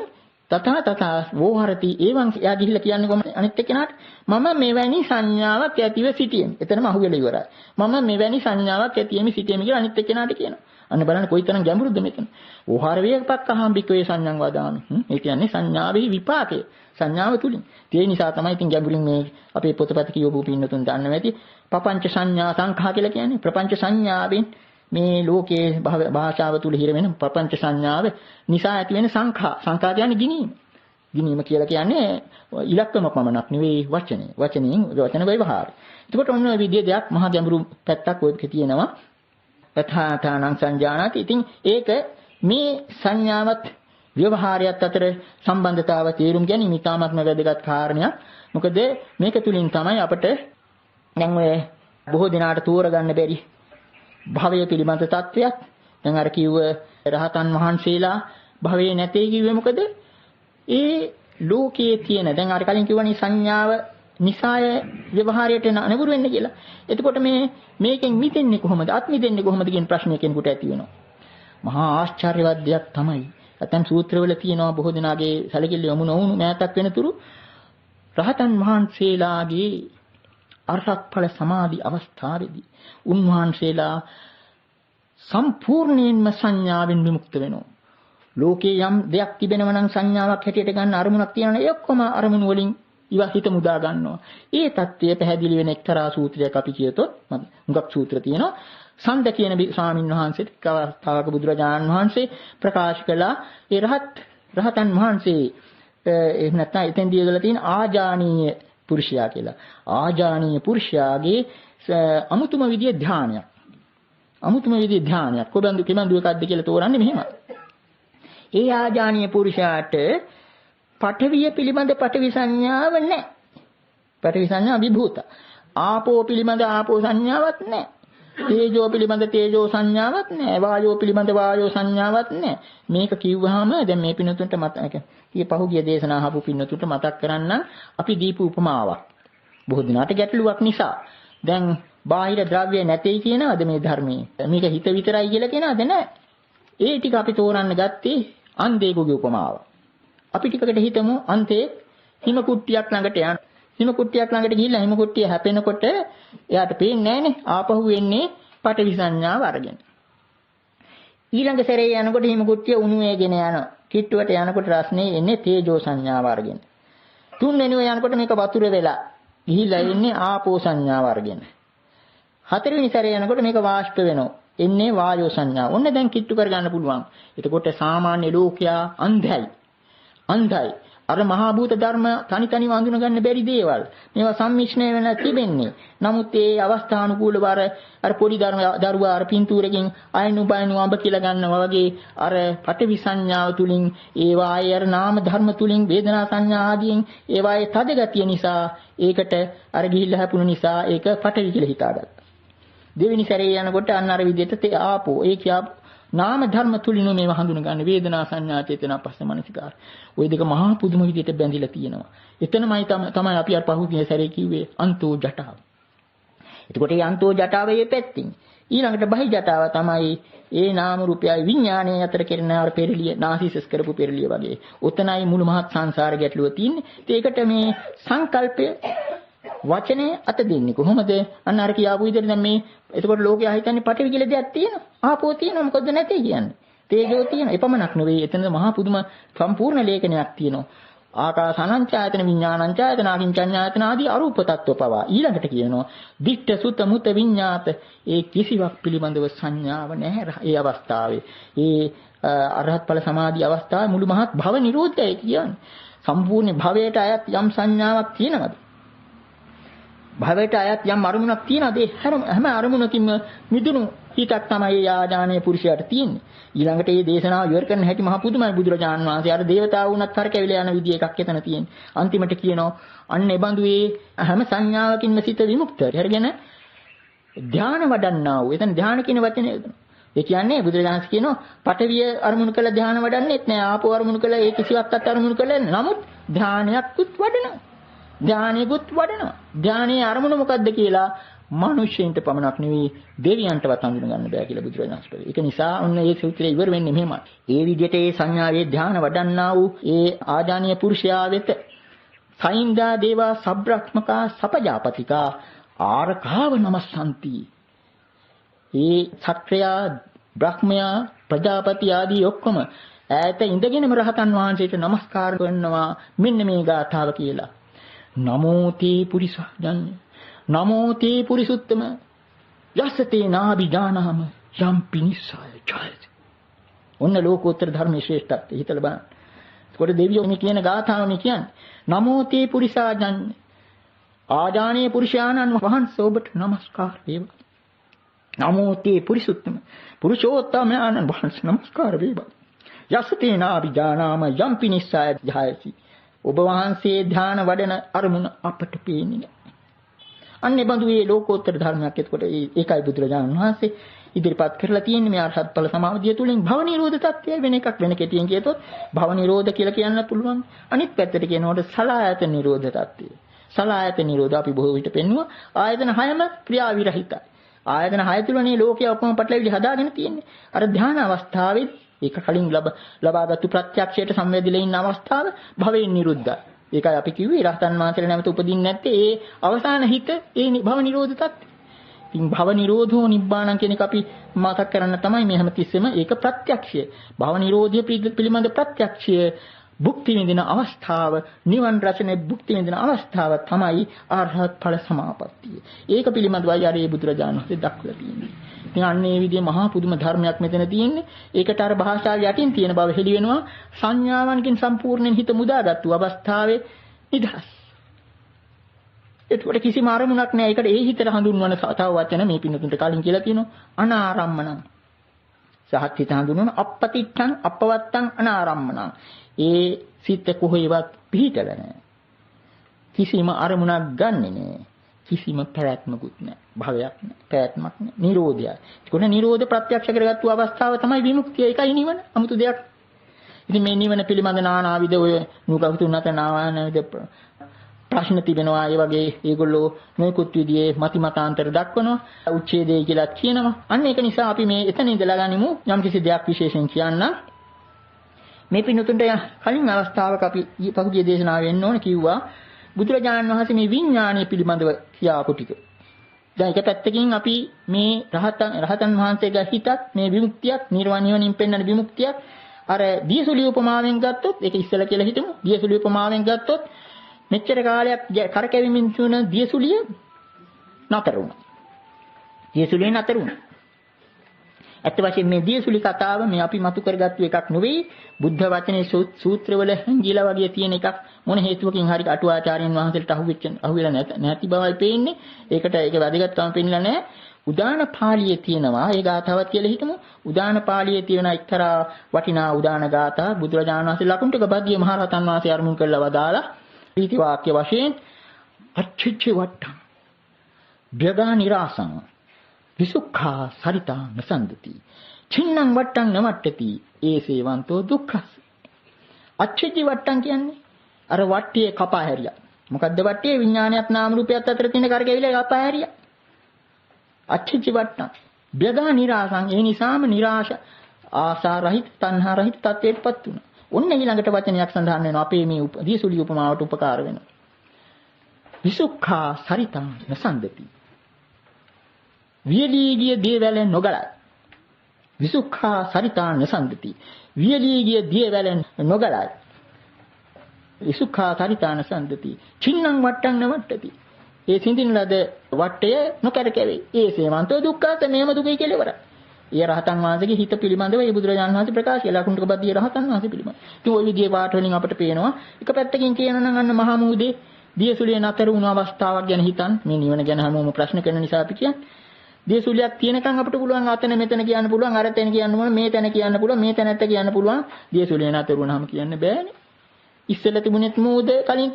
තථා තථා වෝහරති එවං යා ගිහිල්ලා කියන්නේ කොහොමද අනිත් එක්කෙනාට මම මෙවැනි සංඥාවක් ඇතිව සිටියෙමි. එතනම අහුවෙලා ඉවරයි. මම මෙවැනි සංඥාවක් ඇතිවෙමි සිටියෙමි කියලා අනිත් එක්කෙනාට කියනවා. අන්න බලන්න කොයිතරම් ගැඹුරුද මෙතන. වෝහාර වේපක්ඛහං භික්ඛවේ සංඥං වදාමි. ඒ කියන්නේ සංඥාවේ විපාකය. සංඥාව තුලින්. ඒ නිසා තමයි ඉතින් ගැඹුරින් මේ අපේ පොතපත කියවපු පින්නතුන් දන්නව ඇති. පపంచ සංඥා සංඛා කියලා කියන්නේ ප්‍රපංච සංඥාවෙන් මේ ලෝකයේ භාෂාව තුල හිර වෙන ප්‍රපංච සංඥාව නිසා ඇති වෙන සංඛා. සංඛා කියන්නේ ගිනීම. ගිනීම කියලා කියන්නේ ඉලක්කම පමණක් නෙවෙයි වචනේ. වචන ව්‍යවහාරය. එතකොට ඔන්න ඔය විදිහේ දෙයක් මහා ගැඹුරු පැත්තක් ඔයක තියෙනවා. යථාතානං සංජානාති. ඉතින් ඒක මේ සංඥාවත් ව්‍යවහාරයත් අතර සම්බන්ධතාව තේරුම් ගැනීම ඉතාමත්ම වැදගත් කාරණයක්. මොකද මේක තුලින් තමයි අපිට දැන් ඔය බොහෝ දිනාට තෝරගන්න බැරි භවය පිළිබඳ තත්වයක්. දැන් අර කිව්ව රහතන් වහන්සේලා භවයේ නැtei කිව්වේ මොකද? ඒ ලෝකයේ තියෙන දැන් අර කලින් කිව්වනේ සංඥාව නිසාය ව්‍යවහාරයට අනුගුරු වෙන්නේ කියලා. එතකොට මේකෙන් මිදෙන්නේ කොහොමද? අත් මිදෙන්නේ කොහොමද කියන ප්‍රශ්නය කෙනෙකුට ඇති වෙනවා. මහා ආශ්චර්යවත් දෙයක් තමයි. නැත්නම් සූත්‍රවල තියෙනවා බොහෝ දෙනාගේ සැලකිලි යොමු නොවුණු මෑතක් වෙනතුරු රහතන් වහන්සේලාගේ අරහත් ඵල සමාධි අවස්ථාවේදී උන්වහන්සේලා සම්පූර්ණයෙන්ම සංඥාවෙන් විමුක්ත වෙනවා. ලෝකේ යම් දෙයක් තිබෙනවා නම් සංඥාවක් හැටියට ගන්න අරමුණක් තියෙනවා. ඒ ඔක්කොම අරමුණු වලින් ඉවා හිත මුදා ගන්නවා. ඒ தත්ත්වය පැහැදිලි වෙන එක්තරා සූත්‍රයක් අපි කියතොත් මුගක් සූත්‍ර තියෙනවා. සන්ද කියන ස්වාමීන් වහන්සේට අවස්ථාවක බුදුරජාණන් වහන්සේ ප්‍රකාශ කළා ඒ රහතන් වහන්සේ එහෙම නැත්නම් එතෙන්දී යොදලා තියෙන ආජානීය පුරුෂයා කියලා. ආජානීය පුරුෂයාගේ අමුතුම විදිය ධානයක්. අමුතුම විදිය ධානයක්. කොබඳු කෙමඳු එකක්ද කියලා තෝරන්නේ මෙහෙම. ඒ ආජානීය පුරුෂයාට පඨවිය පිළිබඳ පඨවි සංඥාව නැහැ. පඨවි සංඥා විභූත. ආපෝ පිළිබඳ ආපෝ සංඥාවක් නැහැ. තේජෝ පිළිබඳ තේජෝ සංඥාවක් නැහැ. වායෝ පිළිබඳ වායෝ සංඥාවක් නැහැ. මේක කිව්වහම දැන් මේ පින්නතුන්ට මතක පහුගිය දේශනා අහපු පින්නතුන්ට මතක් කරන්න අපි දීපු උපමාවක්. බොහෝ දිනාට ගැටලුවක් නිසා. දැන් බාහිර ද්‍රව්‍ය නැtei කියනවාද මේ ධර්මයේ? මේක හිත විතරයි කියලා කියනවාද? නැහැ. ඒ ටික අපි තෝරන්න ගත්තේ අන්ධයෙකුගේ උපමාව. අපි ටිකකට හිතමු අන්තේ හිම කුට්ටියක් ළඟට යන. හිම කුට්ටියක් ළඟට ගිහිල්ලා හිම කුට්ටිය හැපෙනකොට එයාට පේන්නේ නැහනේ ආපහු එන්නේ පටවි සංඥාව අරගෙන. ඊළඟ සැරේ යනකොට හිම කුට්ටිය උණු වේගෙන යනවා. කිට්ටුවට යනකොට රස්නේ එන්නේ තේජෝ සංඥාව අරගෙන. තුන්වෙනිව යනකොට මේක වතුර වෙලා ගිහිල්ලා එන්නේ ආපෝ සංඥාව අරගෙන. හතරවෙනි සැරේ යනකොට මේක වාෂ්ප වෙනවා. එන්නේ වායෝ සංඥාව. ඔන්න දැන් කිට්ටු කරගන්න පුළුවන්. එතකොට සාමාන්‍ය ලෝකයා අන්ධයි. අර මහා භූත ධර්ම තනි වඳුන ගන්න බැරි දේවල්. මේවා සම්මිශ්‍රණය වෙලා තිබෙන්නේ. නමුත් ඒ අවස්ථානුකූලව අර පොඩි දරුවා අර පින්තූරකින් අයනු බයනු අඹ කියලා ගන්නවා වගේ අර පටවි සංඥාව තුලින් ඒවායේ අර නාම ධර්ම තුලින් වේදනා සංඥා ආදීන් ඒවායේ තද ගතිය නිසා ඒකට අර ගිහිල්ලා හැපුණු නිසා ඒක පටවි කියලා හිතාගත්තා. දෙවෙනි සැරේ යනකොට අන්න අර විදිහට ආපෝ ඒ කියාපු නාම ධර්ම තුලින් මේව හඳුන ගන්න වේදනා සංඥා චේතනා පස්ස මනසිකාර. ওই දෙක මහා පුදුම විදිහට බැඳිලා තියෙනවා. එතනමයි තමයි අපි අර පහුගිය සැරේ කිව්වේ අන්තෝ ජටාව. එතකොට මේ අන්තෝ ජටාවේ පැත්තින් ඊළඟට බහි ජටාව තමයි ඒ නාම රූපයයි විඥානයේ අතර කෙරෙන අර පෙරලිය නාසිසස් කරපු පෙරලිය වගේ. ඔතනයි මුළු මහත් සංසාර ගැටලුව තියෙන්නේ. ඒකට මේ සංකල්පය වචනේ අත දෙන්නේ කොහොමද? අන්න අර කියාපු විදිහට දැන් මේ එතකොට ලෝකයා හිතන්නේ පටවි කියලා දෙයක් තියෙනවා. ආපෝ තියෙනවා මොකද නැtei කියන්නේ. තේජෝ තියෙනවා. එපමණක් නෙවෙයි එතන මහා පුදුම සම්පූර්ණ ලේඛනයක් තියෙනවා. ආකාසානංචායතන විඥානංචායතන අකින්චඤ්ඤායතන ආදී අරූප tattwa පවා ඊළඟට කියනවා දිට්ඨ සුත මුත විඤ්ඤාත ඒ කිසිවක් පිළිබඳව සංඥාව නැහැ ඒ අවස්ථාවේ ඒ අරහත් ඵල සමාධි අවස්ථාවේ මුළු මහත් භව නිරෝධයයි කියන්නේ සම්පූර්ණ භවයට අයත් යම් සංඥාවක් තියෙනවද භවයට අයත් යම් අරමුණක් තියෙනවද ඒ හැම අරමුණකින්ම මිදුණු හිතක් තමයි ආඥානීය පුරුෂයාට තියෙන්නේ ඊළඟට මේ දේශනාව ඉවර කරන හැටි මහ පුදුමයි බුදුරජාණන් වහන්සේ අර දේවතාවු වුණත් කරකැවිලා යන විදිය එකක් එතන තියෙන්නේ අන්තිමට කියනවා අන්න ඒ බඳු ඒ හැම සංඥාවකින්ම සිත විමුක්තයි හරිගෙන ධානය වඩන්නා වූ එතන ධානය කියන වචනේ ඒ කියන්නේ බුදුරජාණන් කියනවා පඨවිය අරමුණු කළ ධානය වඩන්නෙත් නෑ ආපෝ අරමුණු කළ ඒ කිසිවක්වත් අරමුණු කළ නමුත් ධානයක්කුත් වඩනවා ධානයකුත් වඩනවා ධානයේ අරමුණ මොකද්ද කියලා මිනිස්සුන්ට පමණක් නෙවෙයි දෙවියන්ටවත් හඳුන ගන්න බෑ කියලා බුදුරජාණන් වහන්සේ. ඒක නිසා ඔන්න මේ සූත්‍රය ඉවර වෙන්නේ මෙහෙමයි. ඒ විදිහට ඒ සංඥාවේ ධානය වඩන්නා වූ ඒ ආජානීය පුරුෂයා වෙත සයින්දා දේවා සබ්‍රක්‍මකා සපජාපතිකා ආරකාව නමස්සන්ති. ඒ සත්‍රයා බ්‍රහ්මයා ප්‍රජාපති ආදී ඔක්කොම ඈත ඉඳගෙනම රහතන් වහන්සේට නමස්කාර කරනවා මෙන්න මේ ගාථාව කියලා. නමෝ තේ පුරිසජ්ජං නමෝ තේ පුරිසුත්තම යස්සතේ නාබිජානාම යම් පිනිස්සය ජයති. ඔන්න ලෝකෝත්තර ධර්මයේ ශ්‍රේෂ්ඨත්වය හිතලා බලන්න. ඒකට දෙවියෝ මේ කියන ගාථාව මේ කියන්නේ නමෝ තේ පුරිසජ්ජං ආජානීය පුරුෂයාණන් වහන්සේ ඔබට නමස්කාර වේවා. නමෝ තේ පුරිසුත්තම පුරුෂෝත්තමයන්න් වහන්සේ නමස්කාර වේවා. යස්සතේ නාබිජානාම යම් පිනිස්සය ජයති. ඔබ වහන්සේ ධ්‍යාන වඩන අරමුණ අපට පේන්නේ නැහැ. අන්නේ බඳු මේ ලෝකෝත්තර ධර්මයක් එතකොට ඒකයි බුදුරජාණන් වහන්සේ ඉදිරිපත් කරලා තියෙන්නේ මේ අරහත් ඵල සමාධිය තුලින් භව නිරෝධ තත්ත්වය වෙන එකක් වෙන කෙටියෙන් කියතොත් භව නිරෝධ කියලා කියන්න පුළුවන්. අනිත් පැත්තට කියනකොට සලආයතන නිරෝධ තත්ත්වය. සලආයතන නිරෝධ අපි බොහෝ විට පෙන්නුවා ආයතන 6ම ක්‍රියා විරහිතයි. ආයතන 6 තුලනේ ලෝකයේ ඔක්කොම පටලවිලි හදාගෙන තියෙන්නේ. අර ධ්‍යාන අවස්ථාවේ ඒක කලින් ලබාගත්තු ප්‍රත්‍යක්ෂයට සංවේදීලා ඉන්න අවස්ථාව භවයෙන් නිරුද්ධයි. ඒකයි අපි කිව්වේ රහතන් වහන්සේලා නැවත උපදින්නේ නැත්තේ ඒ අවසාන හිත ඒ භව නිරෝධ තත්ත්වය. ඉතින් භව නිරෝධෝ නිබ්බාණං කියන එක අපි මතක් කරන්න තමයි මේ හැමතිස්සෙම ඒක ප්‍රත්‍යක්ෂය. භව නිරෝධය පිළිබඳ ප්‍රත්‍යක්ෂය භුක්ති විඳින අවස්ථාව නිවන් රැසනේ භුක්ති විඳින අවස්ථාව තමයි අරහත් ඵල සමාපත්තිය. ඒක පිළිබඳවයි ආරේ බුදුරජාණන් වහන්සේ දක්වලා තියෙන්නේ. ඉතින් අන්නේ විදිහේ මහා පුදුම ධර්මයක් මෙතන තියෙන්නේ. ඒකට අර භාෂාව යටින් තියෙන බව හෙළි වෙනවා. සංඥාවන්කින් සම්පූර්ණයෙන් හිත මුදාගත්තු අවස්ථාවේ නිදහස්. ඒකට කිසිම අරමුණක් නැහැ. ඒකට ඒ හිතට හඳුන්වන තව වචන මේ පින්නතුන්ට කලින් කියලා තියෙනවා. අනාරම්මණං. සහත් හිත හඳුන්වන අපපතිච්ඡං අපවත්තං අනාරම්මණං. ඒ සිත කොහෙවත් පිහිටලා නැහැ. කිසිම අරමුණක් ගන්නෙ නැහැ. කිසිම පැවැත්මකුත් නැහැ. භවයක් නැහැ. පැවැත්මක් නැහැ. නිරෝධයයි. ඒකෝනේ නිරෝධ ප්‍රත්‍යක්ෂ කරගත්තු අවස්ථාව තමයි විමුක්තිය. ඒකයි නිවන. 아무තු දෙයක්. ඉතින් මේ නිවන පිළිබඳ නානාවිද ඔය නුකතුන් නැත නානාවිද ප්‍රශ්න තිබෙනවා. ඒ වගේ ඒගොල්ලෝ නොයෙකුත් විදිහේ මතිමතාන්තර දක්වනවා. උච්ඡේදය කියලා කියනවා. අන්න ඒක නිසා අපි මේ එතන ඉඳලා ගනිමු යම්කිසි දෙයක් විශේෂයෙන් කියන්න. මේ පින්නතුන්ට කලින් අවස්ථාවක අපි පසුගිය දේශනාවේ එන්න ඕන කිව්වා බුදුරජාණන් වහන්සේ මේ විඥානීය පිළිබඳව කියාපු ටික. දැන් එක පැත්තකින් අපි මේ රහතන් වහන්සේගේ හිතත් මේ විමුක්තියක් නිර්වාණයෙන් පෙන්වන විමුක්තියක් අර දියසුලිය උපමාවෙන් ගත්තොත් ඒක ඉස්සලා කියලා හිතමු. දියසුලිය උපමාවෙන් ගත්තොත් මෙච්චර කාලයක් කරකැවෙමින් තුන දියසුලිය නතර වුණා. දියසුලිය නතර වුණා. ඇත්ත වශයෙන්ම මේ දියසුලි කතාව මේ අපි මතු කරගත්තු එකක් නෙවෙයි. බුද්ධ වචනේ සූත්‍රවල හැංගිලා වගේ තියෙන එකක්. මොන හේතුවකින් හරි අටුවාචාර්යන් වහන්සේට අහුවෙලා නැති බවයි පේන්නේ. ඒකට ඒක වැදගත්කම පෙන්නලා නැහැ. උදාන පාළියේ තියෙනවා. ඒ ගාථාවත් කියලා හිතමු. උදාන පාළියේ තියෙන එක්තරා වටිනා උදාන ගාථා බුදුරජාණන් වහන්සේ ලකුණ්ඩක බද්දිය මහ රහතන් වහන්සේ අරමුණු කරලා වදාලා ප්‍රීති වාක්‍ය වශයෙන් අච්චිච්ච වට්ටං බ්‍යගා නිරාසං විසුඛා සරිතා නසන්දති චින්නං වට්ටං නමට්ටති ඒසේවන්තෝ දුක්ඛස්. අච්චිච්ච වට්ටං කියන්නේ අර වට්ටියේ කපා හැරියා. මොකද්ද වට්ටියේ? විඥානයත් නාම රූපයත් අතර තියෙන කරකැවිලා කපා හැරියා. අච්චිච්ච වට්ටං බ්‍යගා නිරාසං. ඒ නිසාම නිරාශ ආසා රහිත තණ්හා රහිත තත්ත්වයටපත් වුණා. ඔන්න ඊළඟට වචනයක් සඳහන් වෙනවා අපේ මේ දියසුලිය උපමාවට උපකාර වෙනවා. විසුඛා සරිතා නසන්දති. වියලී ගිය දියවැල නොගලයි. විසුඛා සරිතා නසන්දති. වියලී ගිය දියවැල නොගලයි. ඉසුඛා තරිතාන සම්දති චින්නම් වට්ටං නවට්ටති. ඒ සිඳින ලද වට්ටය නොකරකැවේ. ඒ සේමන්තෝ දුක්ඛාත මේම දුකයි කියලා ඉවරයි. ඒ රහතන් වහන්සේගේ හිත පිළිබඳව මේ බුදුරජාණන් වහන්සේ ප්‍රකාශ කළා. ලකුණු කබද්දී රහතන් වහන්සේ පිළිබඳව. ඉතින් ওই විදිහේ පාඩ වලින් අපිට පේනවා එක පැත්තකින් කියනවා නම් අන්න මහා මූදේ දියසුලිය නතර වුණ අවස්ථාවක් ගැන හිතන් මේ නිවන ගැන හැමෝම ප්‍රශ්න කරන නිසා අපි කියන්නේ. දියසුලියක් තියෙනකන් අපිට පුළුවන් අතන මෙතන කියන්න පුළුවන් අර තැන කියන්න පුළුවන් මේ තැන කියන්න පුළුවන් මේ තැනත් කියන්න පුළුවන්. දියසුලිය නතර වුණාම කියන්න බෑනේ. ඉස්සෙල්ලා තිබුණෙත් මූද කලින්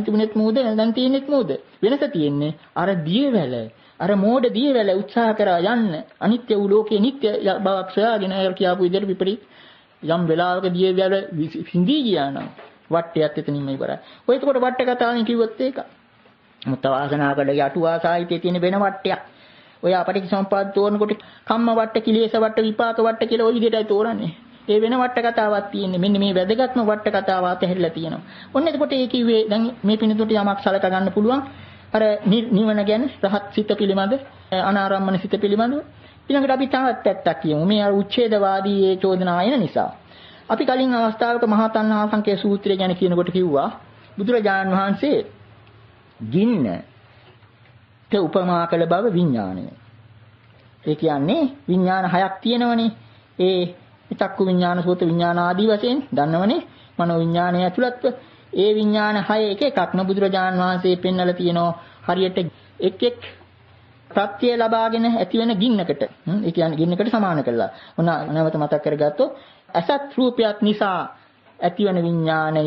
තිබුණෙත් මූද දැන් තියෙනෙත් මූද. වෙනස තියෙන්නේ අර දියවැල අර මෝඩ දියවැල උත්සාහ කරා යන්න අනිත්‍ය වූ ලෝකේ නිට්ටය බවක් සොයාගෙන අය කියපු විදිහට විපරීත යම් වෙලාවක දියවැල හිඳී ගියා නම් වට්ටයත් එතනින්ම ඉවරයි. ඔය එතකොට වට්ට කතාවෙන් කිව්වොත් ඒක මුත්තවාසනාකඩ යටුවා සාහිත්‍යයේ තියෙන වෙන වට්ටයක්. ඔය අපටික සම්පාද තෝරනකොට කම්ම වට්ට කිලේශ වට්ට විපාක වට්ට කියලා ওই විදිහටයි තෝරන්නේ. ඒ වෙන වට්ට කතාවක් තියෙන්නේ. මෙන්න මේ වැදගත්ම වට්ට කතාව අතහැරලා තියෙනවා. ඔන්න එතකොට ඒ කිව්වේ දැන් මේ පිනතුට යමක් සලක ගන්න පුළුවන්. අර නිවන ගැන රහත් සිත පිළිබඳ අනාරම්මන සිත පිළිබඳව ඊළඟට අපි තවත් පැත්තක් කියමු. මේ අර උච්ඡේදවාදී ඒ චෝදනා එන නිසා. අපි කලින් අවස්ථාවක මහා තණ්හා සංකේ සූත්‍රය ගැන කියනකොට කිව්වා බුදුරජාණන් වහන්සේ ගින්නට උපමා කළ බව විඥාණය. ඒ කියන්නේ විඥාන හයක් තියෙනවනේ. ඒ චක්කු විඥාන, සෝත විඥාන ආදී වශයෙන් දන්නවනේ. මනෝ විඥානය ඇතුළත්ව ඒ විඥාන හය එක එකක්ම බුදුරජාණන් වහන්සේ පෙන්වලා තියෙනවා හරියට එක් එක් ප්‍රත්‍ය ලබාගෙන ඇති වෙන ගින්නකට. ඒ කියන්නේ ගින්නකට සමාන කළා. මොන නැවත මතක් කරගත්තොත් අසත් රූපයක් නිසා ඇතිවන විඥාණය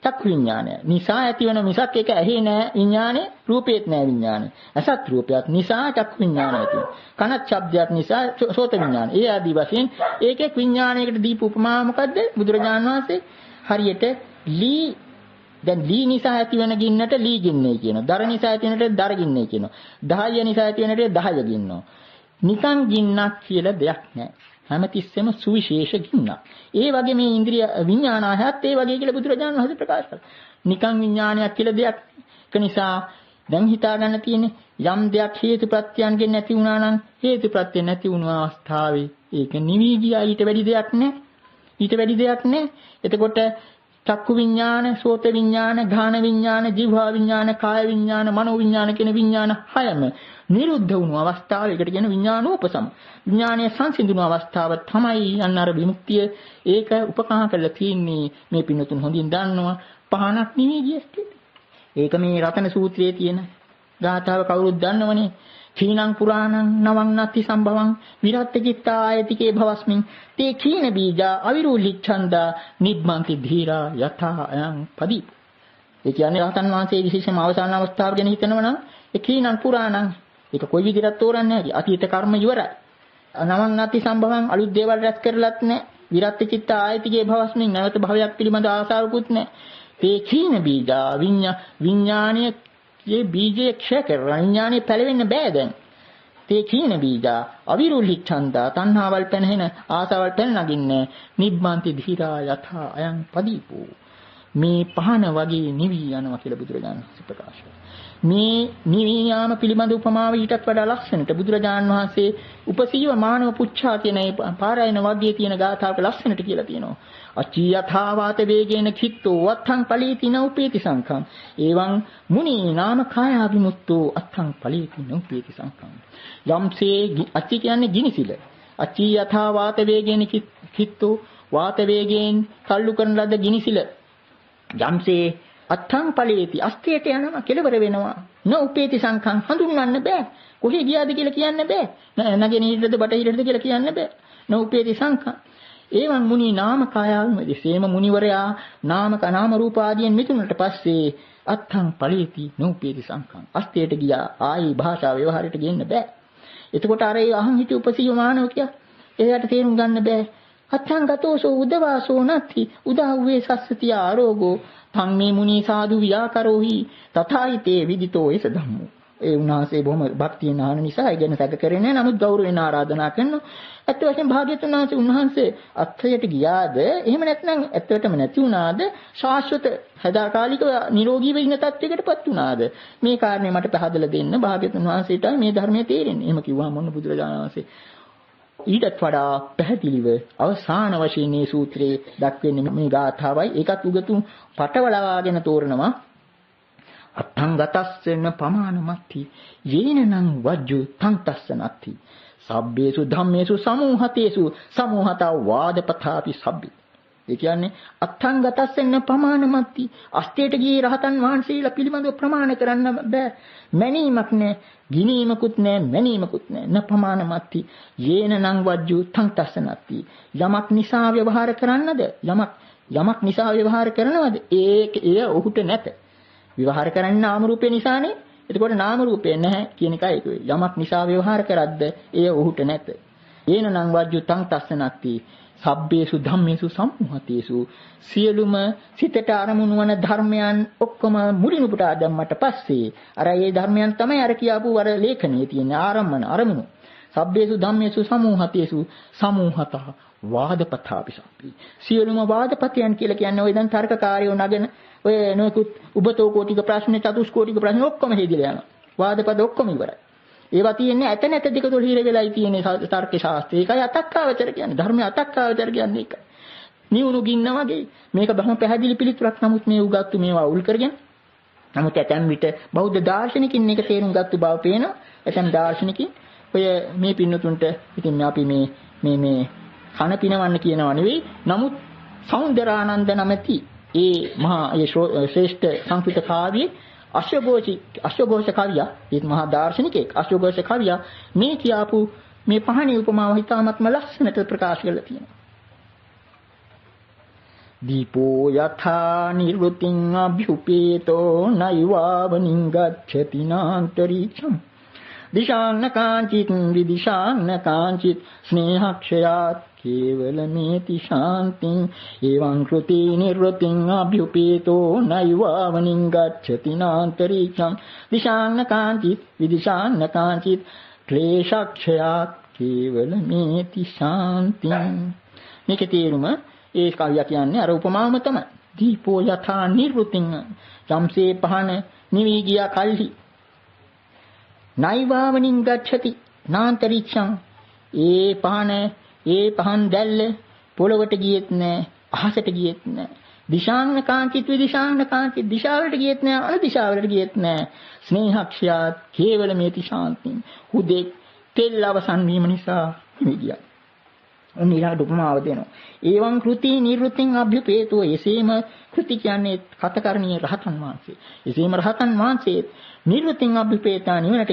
චක්කු විඥානය. නිසා ඇතිවන මිසක් ඒක ඇහි නෑ විඥානේ, රූපේත් නෑ විඥානේ. අසත් රූපයක් නිසා චක්කු විඥානය ඇතිවෙනවා. කනත් ශබ්දයක් නිසා සෝත විඥානය. ඒ ආදී වශයෙන් ඒක එක් විඥානයකට දීපු උපමාව මොකද්ද? බුදුරජාණන් වහන්සේ හරියට දැන් ලී නිසා ඇතිවන ගින්නට ලී ගින්නේ කියනවා. දර නිසා ඇතිවෙනට දර ගින්නේ කියනවා. දහය නිසා ඇතිවෙනට දහය ගින්නෝ. නිකන් ගින්නක් කියලා දෙයක් නැහැ. හැමතිස්සෙම සුවිශේෂ ගින්නක්. ඒ වගේ මේ ඉන්ද්‍රිය විඥානාහයත් ඒ වගේ කියලා බුදුරජාණන් වහන්සේ ප්‍රකාශ කළා. නිකන් විඥානයක් කියලා දෙයක්. ඒක නිසා දැන් හිතා ගන්න තියෙන්නේ යම් දෙයක් හේතුප්‍රත්‍යයන්ගෙන් නැති වුණා නම් හේතුප්‍රත්‍ය නැති වුණ අවස්ථාවේ ඒක නිවි ගියා. ඊට වැඩි දෙයක් නැහැ. එතකොට චක්කු විඥාන, සෝත විඥාන, ඝාන විඥාන, જીවහා විඥාන, කාය විඥාන, මනෝ විඥාන කියන විඥාන හයම නිරුද්ධ වුණු අවස්ථාව. ඒකට කියන විඥානෝපසම. විඥානීය සංසිඳුණු අවස්ථාව තමයි අන්නර විමුක්තිය. ඒක උපකාර කරලා තියෙන්නේ මේ පින්නතුන් හොඳින් දන්නවා පහනක් නෙවෙයි ගියස්ටි. ඒක මේ රතන සූත්‍රයේ තියෙන ගාථාව කවුරුත් දන්නවනේ. කීනං පුරාණං නවං නත්ති සම්භවං විරත් චිත්තා ආයතිකේ භවස්මින් තේ කීන බීජා අවිරුල්ලිච්ඡන්දා නිබ්බන්ති ධීරා යථා අයං පදීප. ඒ කියන්නේ රහතන් වහන්සේ විශේෂම අවසාන අවස්ථාව ගැන හිතනවා නම් ඒ කීනං පුරාණං ඒක කොයි විදිහට තෝරන්නේ නැහැ. අතීත කර්ම ඉවරයි. නවං නත්ති සම්භවං අලුත් දේවල් රැස් කරලත් නැහැ. විරත් චිත්තා ආයතිකේ භවස්මින් නැවත භවයක් පිළිබඳ ආසාවකුත් නැහැ. තේ කීන බීජා විඥානීය ये बीजे क्षय कर विඥානේ පැලවෙන්න බෑ දැන්. තේ කීන බීජා අවිරුල්ලිච්ඡන්දා තණ්හාවල් පැනහෙන ආසාවල් පැන නගින්නේ නිබ්බන්ති ධීරා යථා අයං පදීපෝ. මේ පහන වගේ නිවි යනවා කියලා බුදුරජාණන් වහන්සේ ප්‍රකාශ කළා. මේ නිවි යාම පිළිබඳ උපමාව ඊටත් වඩා ලස්සනට බුදුරජාණන් වහන්සේ උපසීව මානව පුච්ඡා කියන ඒ පාරායන වග්ගයේ තියෙන ගාථාවක ලස්සනට කියලා තියෙනවා. අචීයථාවාත වේගේන කිත්තෝ වත්තං පලීති නෝපේති සංඛං එවං මුනි නාම කායා විමුක්තෝ අත්තං පලීති නෝපේති සංඛං. යම්සේ අචි කියන්නේ ගිනිසිල. අචීයථාවාත වේගේන කිත්තෝ වාත වේගයෙන් කල්ලු කරන ලද ගිනිසිල යම්සේ අත්තං පලීති අස්තියට යනවා කෙලවර වෙනවා. නෝපේති සංඛං හඳුන්වන්න බෑ. කොහේ ගියාද කියලා කියන්න බෑ. නැගෙනහිරද බටහිරද කියලා කියන්න බෑ. නෝපේති සංඛං එවං මුනි නාම කායම දෙසේම මුනිවරයා නාම රූප ආදියෙන් මිතුනට පස්සේ අත්තං පලීති නෝපේති සංඛං අස්තයට ගියා. ආයි භාෂා ව්‍යවහාරයට ගෙන්න බෑ. එතකොට අර ඒ අහන් හිටි උපසීව මානවකයා එයාට තේරුම් ගන්න බෑ. අත්තං ගතෝසෝ උදවාසෝ නත්ති උදාහුවේ සස්සතිය ආරෝගෝ තං මේ මුනි සාදු ව්‍යාකරෝහි තථායිතේ විදිතෝ එස ධම්මෝ. ඒ උන්වහන්සේ බොහොම භක්තියෙන් අහන නිසා ඒ ගැන සැක කරේ නැහැ. නමුත් ගෞරවයෙන් ආරාධනා කරනවා. ඇත්ත වශයෙන්ම භාග්‍යවතුන් වහන්සේ උන්වහන්සේ අත්‍යයට ගියාද? එහෙම නැත්නම් ඇත්තටම නැති වුණාද? ශාශ්වත සදාකාලික නිරෝගීව ඉන්න තත්යකටපත් වුණාද? මේ කාරණේ මට පහදලා දෙන්න භාග්‍යවතුන් වහන්සේටයි මේ ධර්මයේ තේරෙන්නේ. එහෙම කිව්වම මොන බුදුරජාණන් වහන්සේ ඊටත් වඩා පැහැදිලිව අවසාන වශයෙන් මේ සූත්‍රයේ දක්වන්නේ මේ ගාථාවයි. ඒකත් උගතුන් පටවලාගෙන තෝරනවා. අත්තං ගතස්සන පමානමත්ති යේනං වජ්ජු තං තස්සනත්ති සබ්බේසු ධම්මේසු සමූහතේසු සමූහතා වාදපතාපි සබ්බේ. ඒ කියන්නේ අත්තං ගතස්සන පමානමත්ති අස්තේට ගියේ රහතන් වහන්සේලා පිළිබඳව ප්‍රමාණ කරන්න බෑ. මැනීමක් නෑ, ගිනීමකුත් නෑ, මැනීමකුත් නෑ. නපමානමත්ති යේනං වජ්ජු තං තස්සනත්ති. යමක් නිසා ව්‍යවහාර කරන්නද? යමක් නිසා ව්‍යවහාර කරනවද? එය ඔහුට නැත. විවහාර කරන්නේ නාම රූපේ නිසානේ. එතකොට නාම රූපේ නැහැ කියන එකයි ඒක. යමක් නිසා ව්‍යවහාර කරද්ද එය ඔහුට නැත. යේනං වජ්ජු තං තස්සනත්ති සබ්බේසු ධම්මේසු සම්මුහතේසු සියලුම සිතට අරමුණු වන ධර්මයන් ඔක්කොම මුලින් උපුටා දැම්මට පස්සේ අර ඒ ධර්මයන් තමයි අර කියපු අර ලේඛනයේ තියෙන අරමුණු. සබ්බේසු ධම්මේසු සමූහතේසු සමූහත වාදපතාපි සම්පි. සියලුම වාදපතයන් කියලා කියන්නේ ඔය දැන් තර්කකාරයෝ නගන ඔය නොයෙකුත් උබතෝ කෝටික ප්‍රශ්න චතුස්කෝටික ප්‍රශ්න ඔක්කොම හේදිලා යනවා. වාදපද ඔක්කොම ඉවරයි. ඒවා තියෙන්නේ ඇත නැත දෙක තුල හිර වෙලායි තියෙන්නේ තර්ක ශාස්ත්‍රය. ඒකයි අතක්කාවචර කියන්නේ. ධර්මයේ අතක්කාවචර කියන්නේ ඒකයි. නිවුණු ගින්න වගේ මේක බහම පැහැදිලි පිළිතුරක්. නමුත් මේ උගත්තු මේවා උල් කරගෙන නමුත් ඇතැම් විට බෞද්ධ දාර්ශනිකින් මේක තේරුම් ගත්ත බව පේනවා. ඇතැම් දාර්ශනිකින් ඔය මේ පින්නතුන්ට ඉතින් අපි මේ කන පිනවන්න කියනවා නෙවෙයි. නමුත් සෞන්දරානන්ද නැමැති ඒ මහා ඒ ශ්‍රේෂ්ඨ සංස්කෘත කාව්‍යයේ අශ්වඝෝෂ කවියා, ඒ මහා දාර්ශනිකයෙක් අශ්වඝෝෂ කවියා මේ කියාපු මේ පහණේ උපමාව හිතාමත්ම ලස්සනට ප්‍රකාශ කරලා තියෙනවා. දීපෝ යථා නිර්වෘතිං අභ්‍යුපේතෝ නෛවාවනින් ගච්ඡති නාන්තරීක්ෂම් දිශාන්න කාංචිත් විදිශාන්න කාංචිත් ස්නේහක්ෂයාත් කේවලමේති ශාන්තිං එවං කෘති නිර්වෘතිං අභ්‍යුපේතෝ නෛවාවනින් ගච්ඡති නාන්තරීක්ෂම් දිශාන්න කාංචිත් විදිශාන්න කාංචිත් ක්ලේශක්ෂයාත් කේවලමේති ශාන්තිං. මේකේ තේරුම ඒ කවියා කියන්නේ අර උපමාවම තමයි. දීපෝ යථා නිර්වෘතිං යම්සේ පහන නිවි ගියා කල්හි නෛවාවනින් ගච්ඡති නාන්තරීක්ෂං ඒ පහන් දැල්ල පොළවට ගියෙත් නෑ, අහසට ගියෙත් නෑ. දිශාන්න කාංචිත් විදිශාන්න කාංචිත් දිශාවලට ගියෙත් නෑ, අනුදිශාවලට ගියෙත් නෑ. ස්නේහක්ෂයාත් කේවල මේති ශාන්තිං හුදෙක් තෙල් අවසන් වීම නිසා නිවිගියා. ඊළඟට උපමාව දෙනවා. ඒවං කෘති නිර්වෘතිං අභ්‍යුපේතෝ එසේම කෘති කියන්නේ කතකරණීය රහතන් වහන්සේ. එසේම රහතන් වහන්සේ නිර්වෘතිං අභ්‍යුපේතා නිවනට